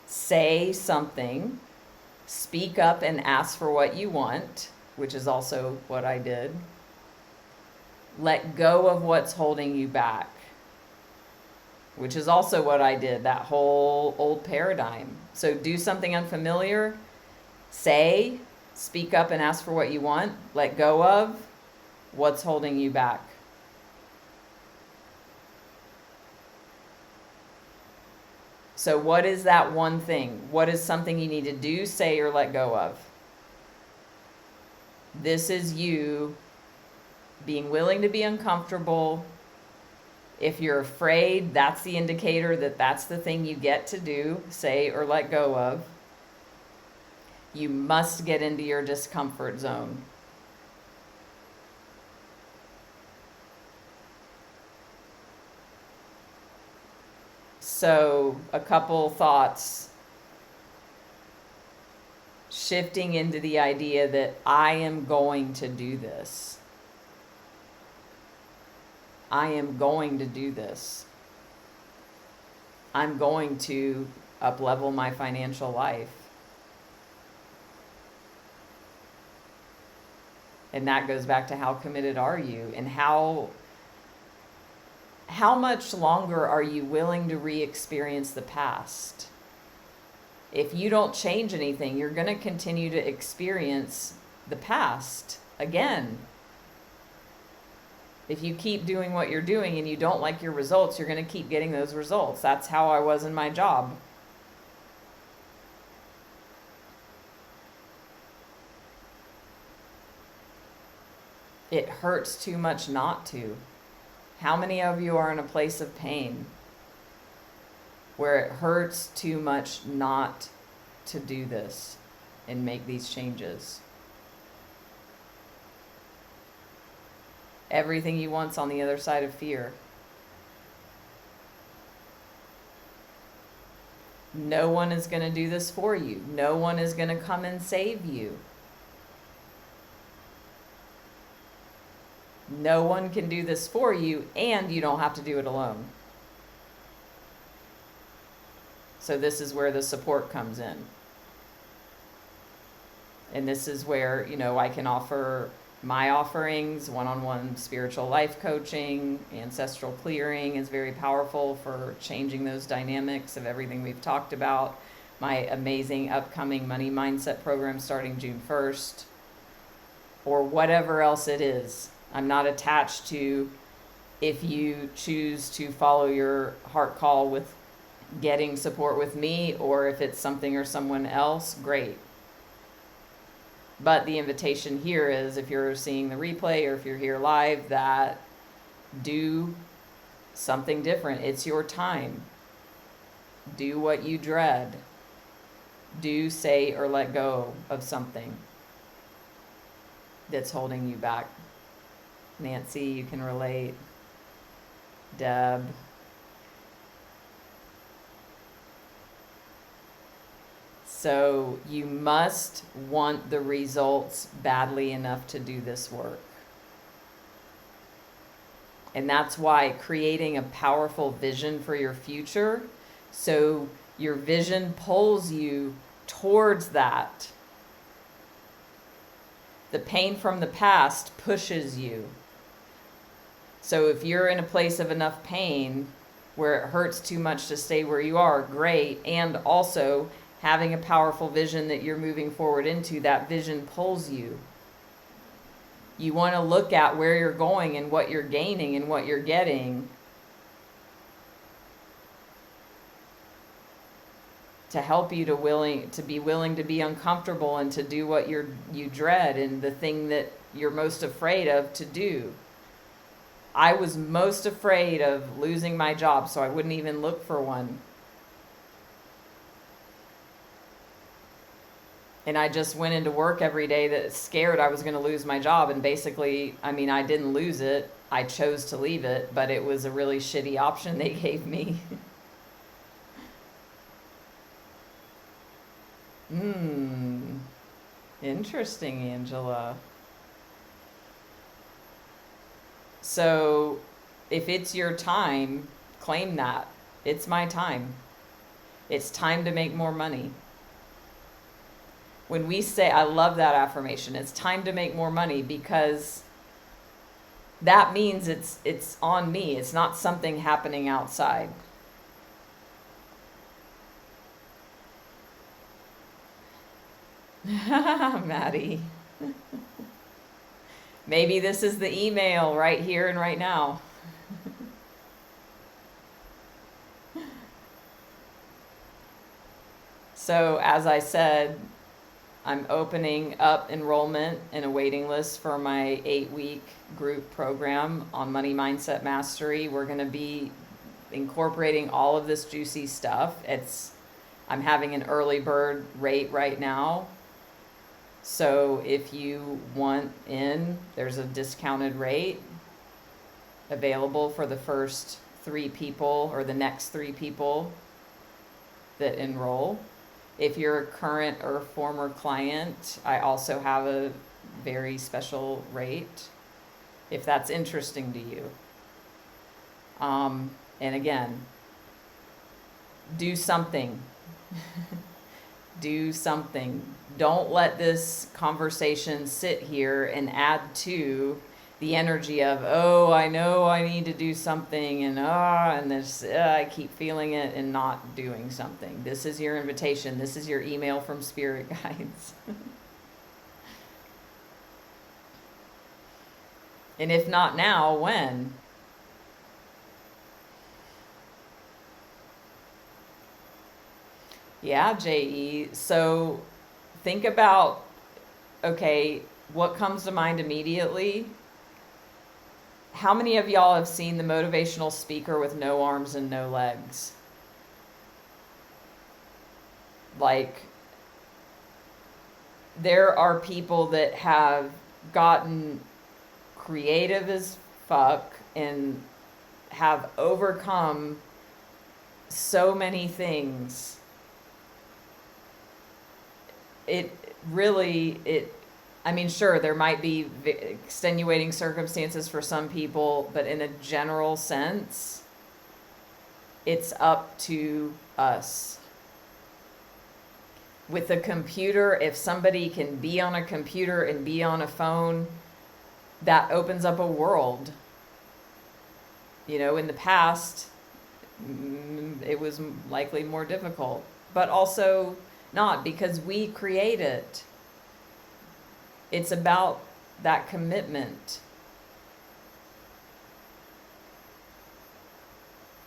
Say something. Speak up and ask for what you want, which is also what I did. Let go of what's holding you back, which is also what I did, that whole old paradigm. So do something unfamiliar, speak up and ask for what you want, let go of what's holding you back. So what is that one thing? What is something you need to do, say, or let go of? This is you being willing to be uncomfortable. If you're afraid, that's the indicator that that's the thing you get to do, say, or let go of. You must get into your discomfort zone. So, a couple thoughts. Shifting into the idea that I am going to do this. I am going to do this. I'm going to up-level my financial life. And that goes back to how committed are you, and how much longer are you willing to re-experience the past? If you don't change anything, you're going to continue to experience the past again. If you keep doing what you're doing and you don't like your results, you're going to keep getting those results. That's how I was in my job. It hurts too much not to. How many of you are in a place of pain where it hurts too much not to do this and make these changes? Everything you want's on the other side of fear. No one is going to do this for you. No one is going to come and save you. No one can do this for you, and you don't have to do it alone. So this is where the support comes in. And this is where, I can offer my offerings, one-on-one spiritual life coaching, ancestral clearing is very powerful for changing those dynamics of everything we've talked about. My amazing upcoming money mindset program starting June 1st, or whatever else it is. I'm not attached to, if you choose to follow your heart call with getting support with me, or if it's something or someone else, great. But the invitation here is, if you're seeing the replay or if you're here live, that do something different. It's your time. Do what you dread. Do say or let go of something that's holding you back. Nancy, you can relate. Deb. So you must want the results badly enough to do this work. And that's why creating a powerful vision for your future, so your vision pulls you towards that. The pain from the past pushes you. So if you're in a place of enough pain where it hurts too much to stay where you are, great. And also having a powerful vision that you're moving forward into, that vision pulls you. You want to look at where you're going and what you're gaining and what you're getting to help you to be willing to be uncomfortable and to do what you dread and the thing that you're most afraid of to do. I was most afraid of losing my job, so I wouldn't even look for one. And I just went into work every day that scared I was going to lose my job. And basically, I didn't lose it. I chose to leave it, but it was a really shitty option they gave me. Interesting, Angela. So if it's your time, claim that. It's my time. It's time to make more money. When we say, I love that affirmation, it's time to make more money, because that means it's on me. It's not something happening outside. Maddie. Maybe this is the email right here and right now. So as I said, I'm opening up enrollment and a waiting list for my 8-week group program on money mindset mastery. We're going to be incorporating all of this juicy stuff. I'm having an early bird rate right now. So if you want in, there's a discounted rate available for the first 3 people or the next 3 people that enroll. If you're a current or former client, I also have a very special rate if that's interesting to you. And again, do something. Do something. Don't let this conversation sit here and add to the energy of, oh, I know I need to do something, and this, I keep feeling it and not doing something. This is your invitation. This is your email from spirit guides. And if not now, when? Yeah, J.E. So think about, okay, what comes to mind immediately how many of y'all have seen the motivational speaker with no arms and no legs? Like, there are people that have gotten creative as fuck and have overcome so many things. I mean, sure, there might be extenuating circumstances for some people, but in a general sense, it's up to us. With a computer, if somebody can be on a computer and be on a phone, that opens up a world. You know, in the past, it was likely more difficult, but also not, because we create it. It's about that commitment.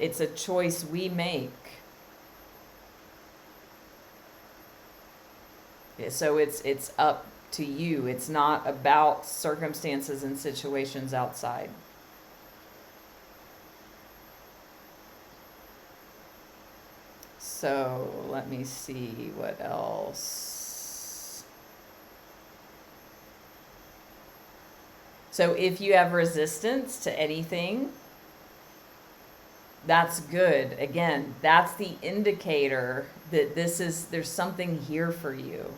It's a choice we make. So it's up to you. It's not about circumstances and situations outside. So let me see what else. So if you have resistance to anything, that's good. Again, that's the indicator that there's something here for you.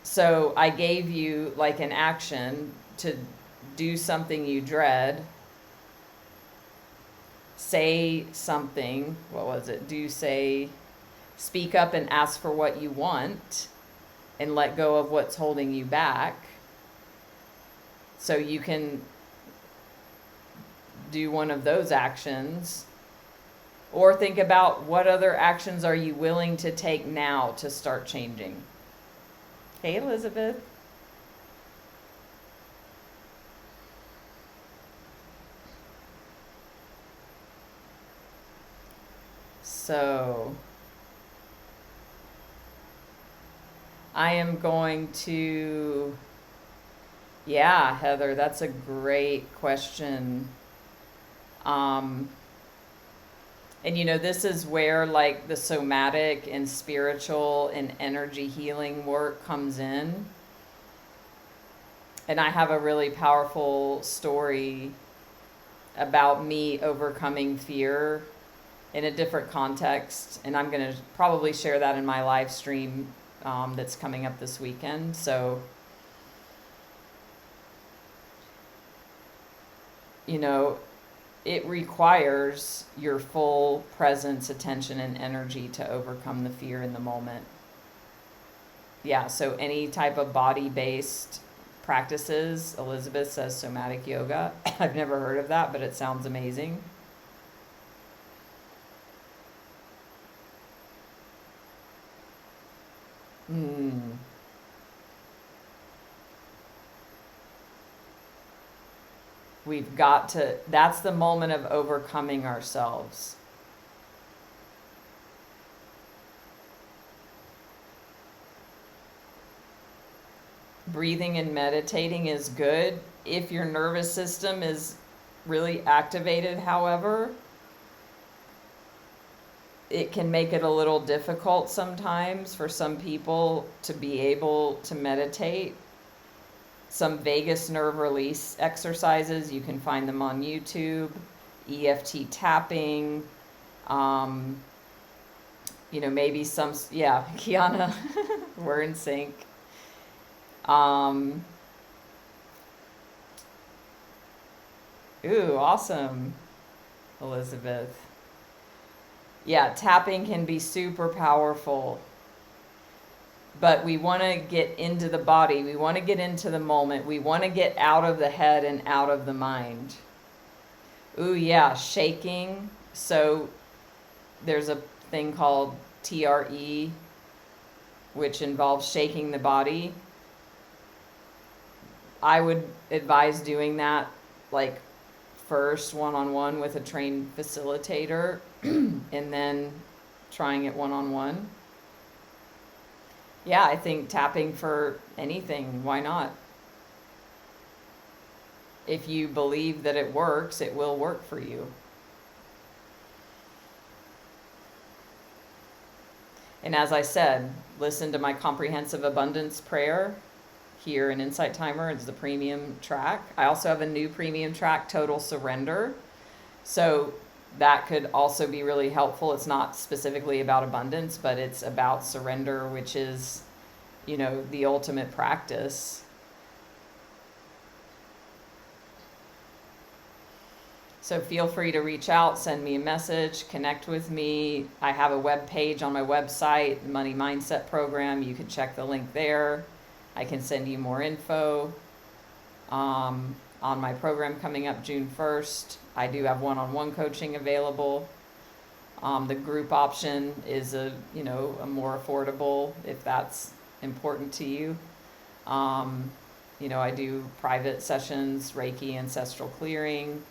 So I gave you like an action to do something you dread. Say something. What was it? Speak up and ask for what you want and let go of what's holding you back. So you can do one of those actions, or think about what other actions are you willing to take now to start changing. Hey, Elizabeth. So I am going to, yeah, Heather, that's a great question. And you know, this is where like the somatic and spiritual and energy healing work comes in. And I have a really powerful story about me overcoming fear in a different context. And I'm going to probably share that in my live stream that's coming up this weekend. So, you know, it requires your full presence, attention, and energy to overcome the fear in the moment. Yeah, so any type of body-based practices, Elizabeth says somatic yoga. I've never heard of that, but it sounds amazing. We've got to, that's the moment of overcoming ourselves. Breathing and meditating is good. If your nervous system is really activated, however, it can make it a little difficult sometimes for some people to be able to meditate. Some vagus nerve release exercises, you can find them on YouTube, EFT tapping, you know, maybe some, yeah, Kiana, we're in sync. Ooh, awesome, Elizabeth. Yeah, tapping can be super powerful. But we want to get into the body. We want to get into the moment. We want to get out of the head and out of the mind. Ooh, yeah, shaking. So there's a thing called TRE, which involves shaking the body. I would advise doing that like first one-on-one with a trained facilitator and then trying it one-on-one. Yeah, I think tapping for anything, why not? if you believe that it works, it will work for you. And as I said, listen to my comprehensive abundance prayer here in Insight Timer. It's the premium track. I also have a new premium track, Total Surrender. So that could also be really helpful. It's not specifically about abundance, but it's about surrender, which is, the ultimate practice. So feel free to reach out, send me a message, connect with me. I have a web page on my website, Money Mindset Program. You can check the link there. I can send you more info on my program coming up June 1st. I do have one-on-one coaching available. The group option is a more affordable if that's important to you. I do private sessions, Reiki Ancestral Clearing,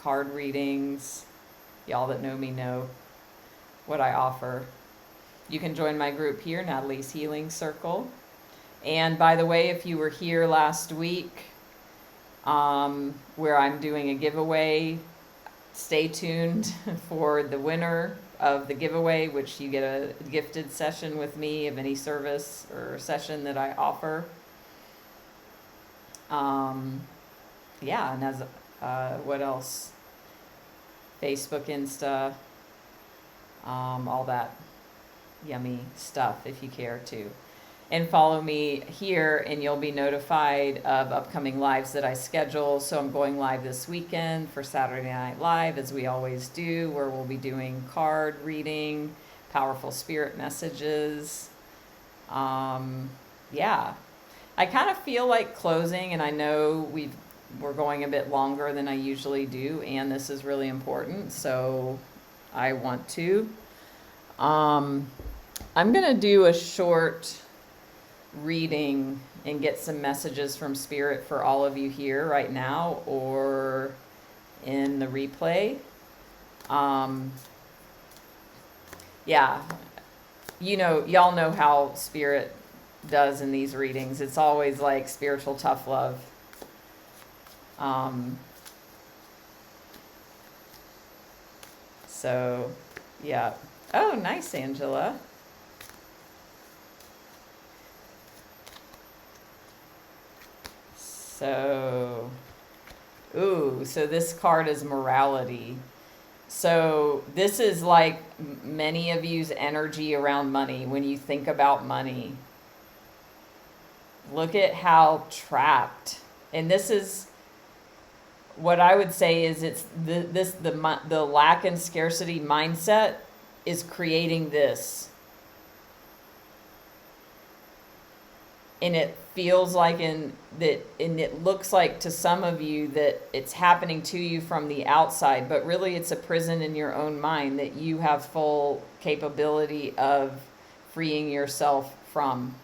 card readings. Y'all that know me know what I offer. You can join my group here, Natalie's Healing Circle. And by the way, if you were here last week, where I'm doing a giveaway, stay tuned for the winner of the giveaway, which you get a gifted session with me of any service or session that I offer. And as what else? Facebook, Insta, all that yummy stuff if you care to. And follow me here and you'll be notified of upcoming lives that I schedule. So I'm going live this weekend for Saturday Night Live, as we always do, where we'll be doing card reading, powerful spirit messages. I kind of feel like closing, and I know we're going a bit longer than I usually do, and this is really important, so I want to. I'm going to do a short reading and get some messages from Spirit for all of you here right now or in the replay. Y'all know how Spirit does in these readings. It's always like spiritual tough love. Oh, nice, Angela. So this card is morality. So this is like many of you's energy around money. When you think about money, look at how trapped. And this is what I would say is the lack and scarcity mindset is creating this. And it feels like and it looks like to some of you that it's happening to you from the outside, but really it's a prison in your own mind that you have full capability of freeing yourself from.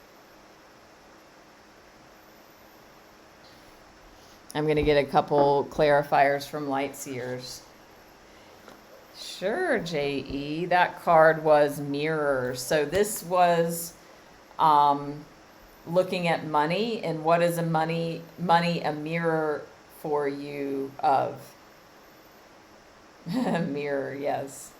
I'm going to get a couple clarifiers from light seers. Sure, J.E. That card was mirror. So this was looking at money and what is money a mirror for you of. Mirror, yes.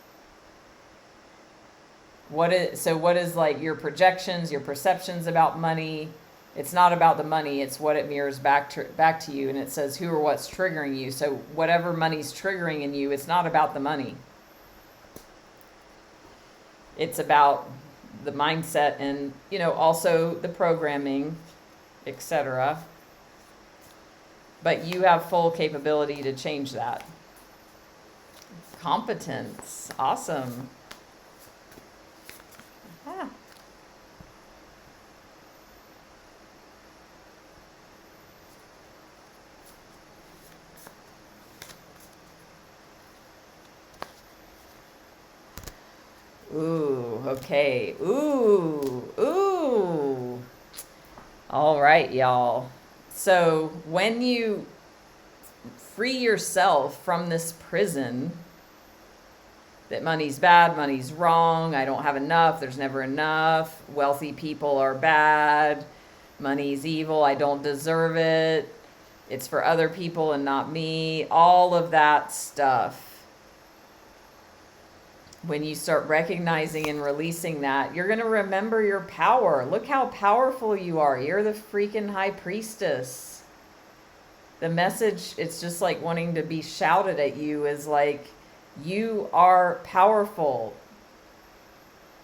What is like your projections, your perceptions about money? It's not about the money, it's what it mirrors back to you. And it says who or what's triggering you. So whatever money's triggering in you, it's not about the money. It's about the mindset and, also the programming, etc. But you have full capability to change that. Competence. Awesome. Ah. Ooh, okay. Ooh. All right, y'all. So when you free yourself from this prison that money's bad, money's wrong, I don't have enough, there's never enough, wealthy people are bad, money's evil, I don't deserve it, It's for other people and not me. All of that stuff. When you start recognizing and releasing that, you're going to remember your power. Look how powerful you are. You're the freaking high priestess. The message, it's just like wanting to be shouted at you, is like, you are powerful.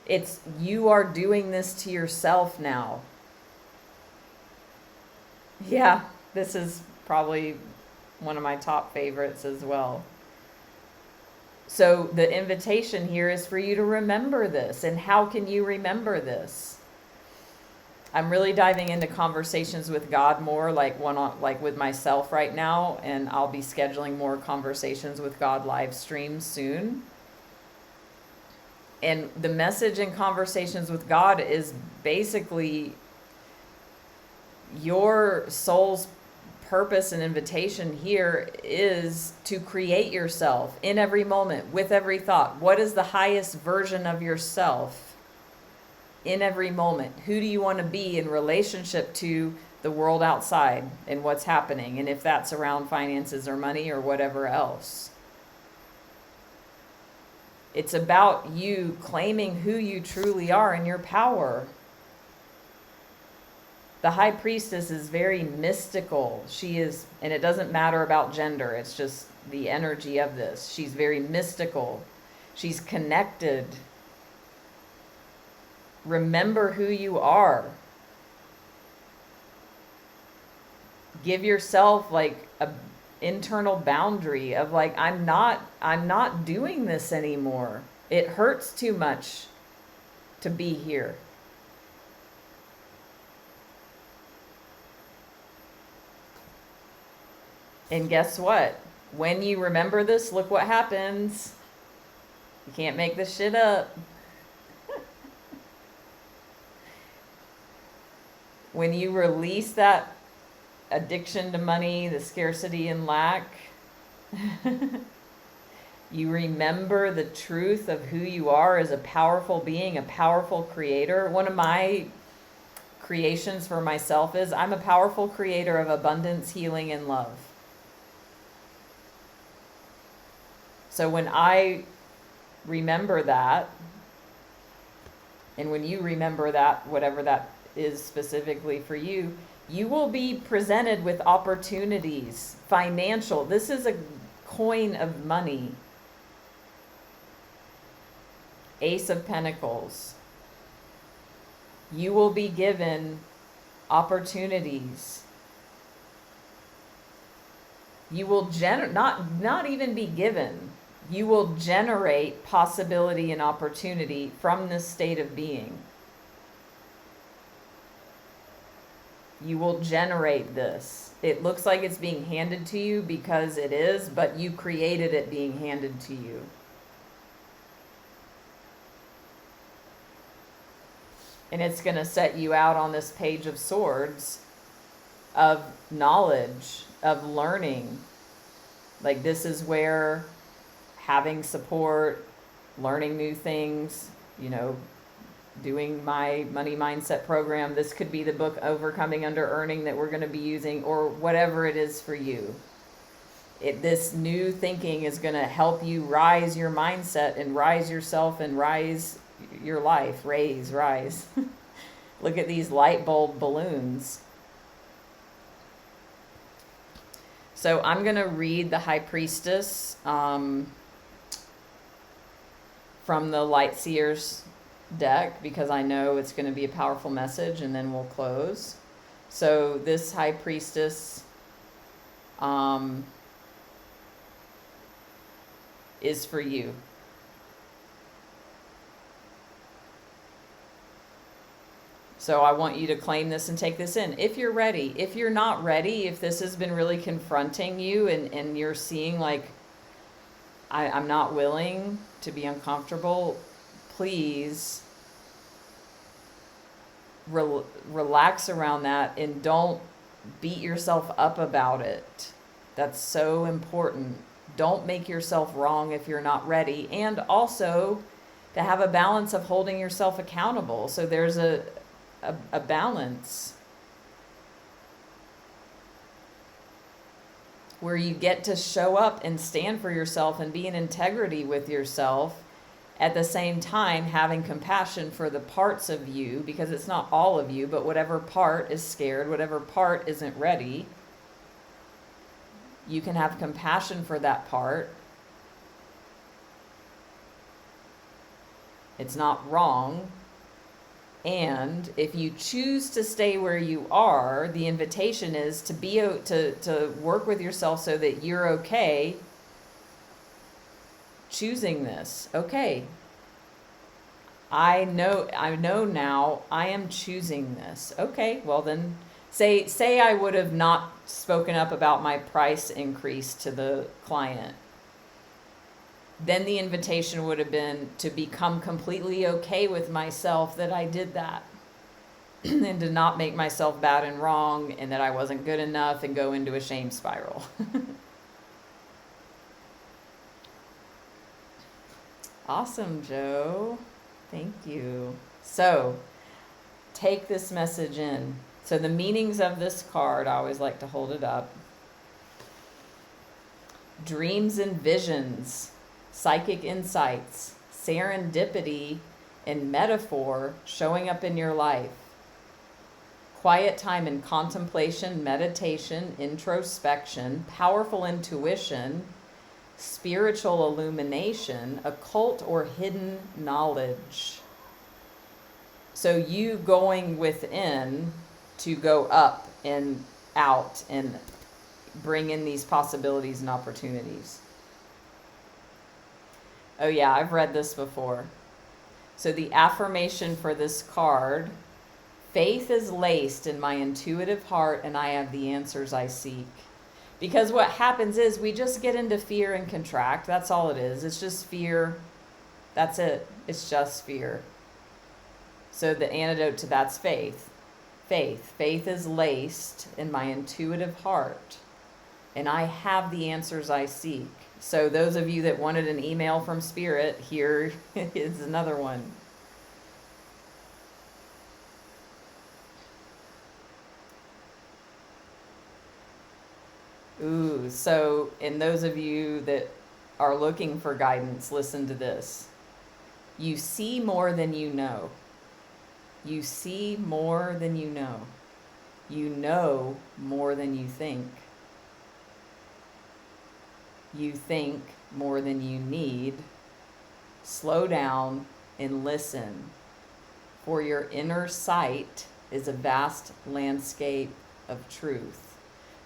It's, you are doing this to yourself now. Yeah, this is probably one of my top favorites as well. So the invitation here is for you to remember this. And how can you remember this? I'm really diving into conversations with God more, like like with myself right now, and I'll be scheduling more conversations with God live streams soon. And the message in Conversations with God is basically your soul's purpose and invitation here is to create yourself in every moment, with every thought. What is the highest version of yourself in every moment? Who do you want to be in relationship to the world outside and what's happening? And if that's around finances or money or whatever else. It's about you claiming who you truly are and your power. The high priestess is very mystical. She is, and it doesn't matter about gender, it's just the energy of this. She's very mystical. She's connected. Remember who you are. Give yourself like a internal boundary of like, I'm not doing this anymore. It hurts too much to be here. And guess what? When you remember this, look what happens. You can't make this shit up. When you release that addiction to money, the scarcity and lack, you remember the truth of who you are as a powerful being, a powerful creator. One of my creations for myself is I'm a powerful creator of abundance, healing, and love. So when I remember that, and when you remember that, whatever that is specifically for you, you will be presented with opportunities, financial. This is a coin of money. Ace of Pentacles. You will be given opportunities. You will not even be given. You will generate possibility and opportunity from this state of being. You will generate this. It looks like it's being handed to you because it is, but you created it being handed to you. And it's going to set you out on this page of swords of knowledge, of learning. Like, this is where having support, learning new things, doing my money mindset program. This could be the book Overcoming Underearning that we're going to be using, or whatever it is for you. This new thinking is going to help you rise your mindset and rise yourself and rise your life. Rise. Look at these light bulb balloons. So I'm going to read the High Priestess from the Light Seers deck, because I know it's going to be a powerful message, and then we'll close. So this High Priestess is for you. So I want you to claim this and take this in if you're ready. If you're not ready, if this has been really confronting you and you're seeing like, I'm not willing to be uncomfortable, please relax around that and don't beat yourself up about it. That's so important. Don't make yourself wrong if you're not ready. And also to have a balance of holding yourself accountable. So there's a balance. where you get to show up and stand for yourself and be in integrity with yourself, at the same time having compassion for the parts of you, because it's not all of you, but whatever part is scared, whatever part isn't ready, you can have compassion for that part. It's not wrong. And if you choose to stay where you are, the invitation is to be to work with yourself so that you're okay choosing this. Okay, I know now I am choosing this. Okay, well then say I would have not spoken up about my price increase to the client. Then the invitation would have been to become completely okay with myself that I did that and to not make myself bad and wrong and that I wasn't good enough and go into a shame spiral. Awesome, Joe. Thank you. So, take this message in. So the meanings of this card, I always like to hold it up. Dreams and visions, psychic insights, serendipity, and metaphor showing up in your life. Quiet time and contemplation, meditation, introspection, powerful intuition, spiritual illumination, occult or hidden knowledge. So you going within to go up and out and bring in these possibilities and opportunities. Oh yeah, I've read this before. So the affirmation for this card: faith is laced in my intuitive heart and I have the answers I seek. Because what happens is we just get into fear and contract. That's all it is. It's just fear. That's it. It's just fear. So the antidote to that's faith. Faith is laced in my intuitive heart and I have the answers I seek. So those of you that wanted an email from Spirit, here is another one. Ooh, so, and those of you that are looking for guidance, listen to this. You see more than you know. You see more than you know. You know more than you think. You think more than you need. Slow down and listen, for your inner sight is a vast landscape of truth.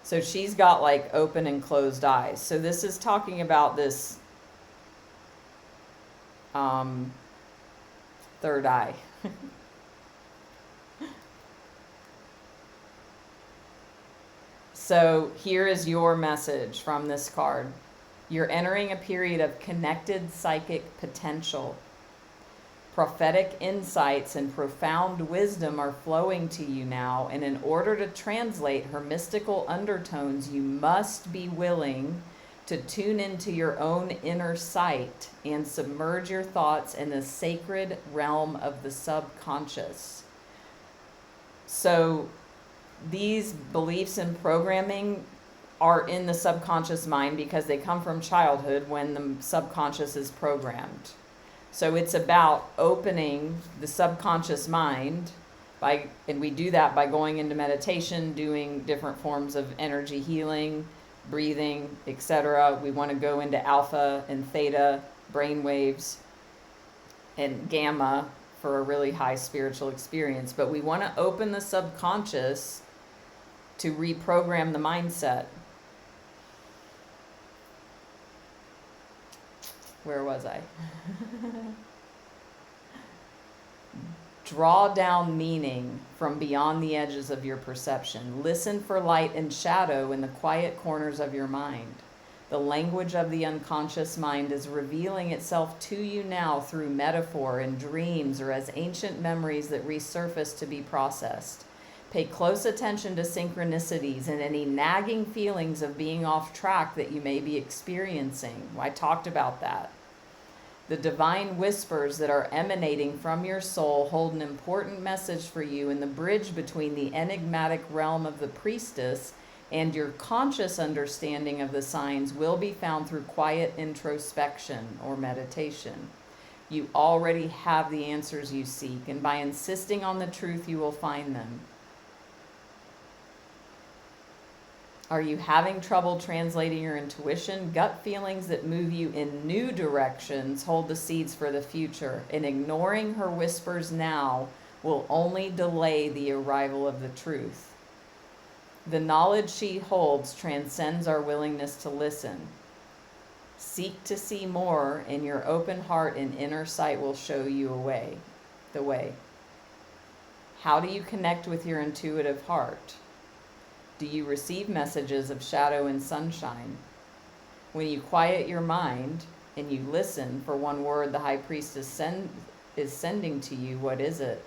So she's got like open and closed eyes. So this is talking about this third eye. So here is your message from this card. You're entering a period of connected psychic potential. Prophetic insights and profound wisdom are flowing to you now, and in order to translate her mystical undertones, you must be willing to tune into your own inner sight and submerge your thoughts in the sacred realm of the subconscious. So these beliefs and programming are in the subconscious mind because they come from childhood when the subconscious is programmed. So it's about opening the subconscious mind and we do that by going into meditation, doing different forms of energy healing, breathing, etc. We want to go into alpha and theta brain waves and gamma for a really high spiritual experience. But we want to open the subconscious to reprogram the mindset. Where was I? Draw down meaning from beyond the edges of your perception. Listen for light and shadow in the quiet corners of your mind. The language of the unconscious mind is revealing itself to you now through metaphor and dreams or as ancient memories that resurface to be processed. Pay close attention to synchronicities and any nagging feelings of being off track that you may be experiencing. I talked about that. The divine whispers that are emanating from your soul hold an important message for you in the bridge between the enigmatic realm of the priestess and your conscious understanding of the signs will be found through quiet introspection or meditation. You already have the answers you seek, and by insisting on the truth, you will find them. Are you having trouble translating your intuition? Gut feelings that move you in new directions hold the seeds for the future, and ignoring her whispers now will only delay the arrival of the truth. The knowledge she holds transcends our willingness to listen. Seek to see more, and your open heart and inner sight will show you the way. How do you connect with your intuitive heart? Do you receive messages of shadow and sunshine? When you quiet your mind and you listen for one word the high priest is sending to you, what is it?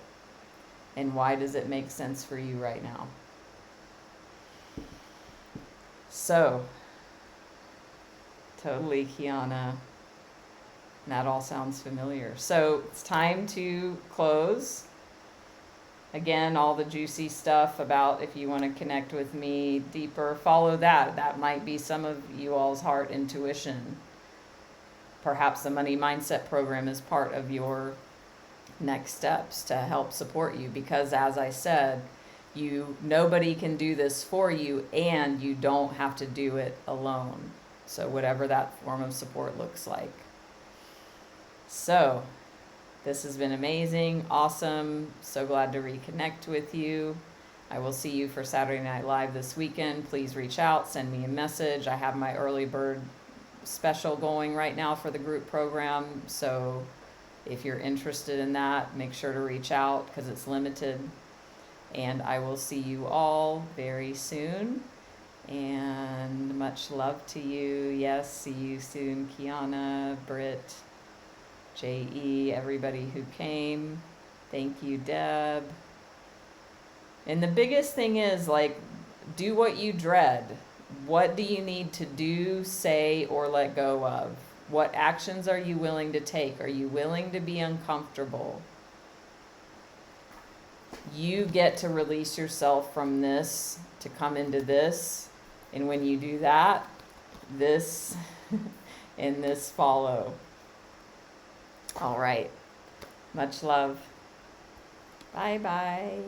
And why does it make sense for you right now? So, totally, Kiana. That all sounds familiar. So it's time to close. Again, all the juicy stuff about if you want to connect with me deeper, follow that. That might be some of you all's heart intuition. Perhaps the money mindset program is part of your next steps to help support you, because as I said, nobody can do this for you, and you don't have to do it alone. So whatever that form of support looks like. So this has been amazing, awesome. So glad to reconnect with you. I will see you for Saturday Night Live this weekend. Please reach out, send me a message. I have my early bird special going right now for the group program. So if you're interested in that, make sure to reach out because it's limited. And I will see you all very soon. And much love to you. Yes, see you soon, Kiana, Britt, J.E., everybody who came. Thank you, Deb. And the biggest thing is, do what you dread. What do you need to do, say, or let go of? What actions are you willing to take? Are you willing to be uncomfortable? You get to release yourself from this to come into this. And when you do that, this and this follow. All right. Much love. Bye-bye.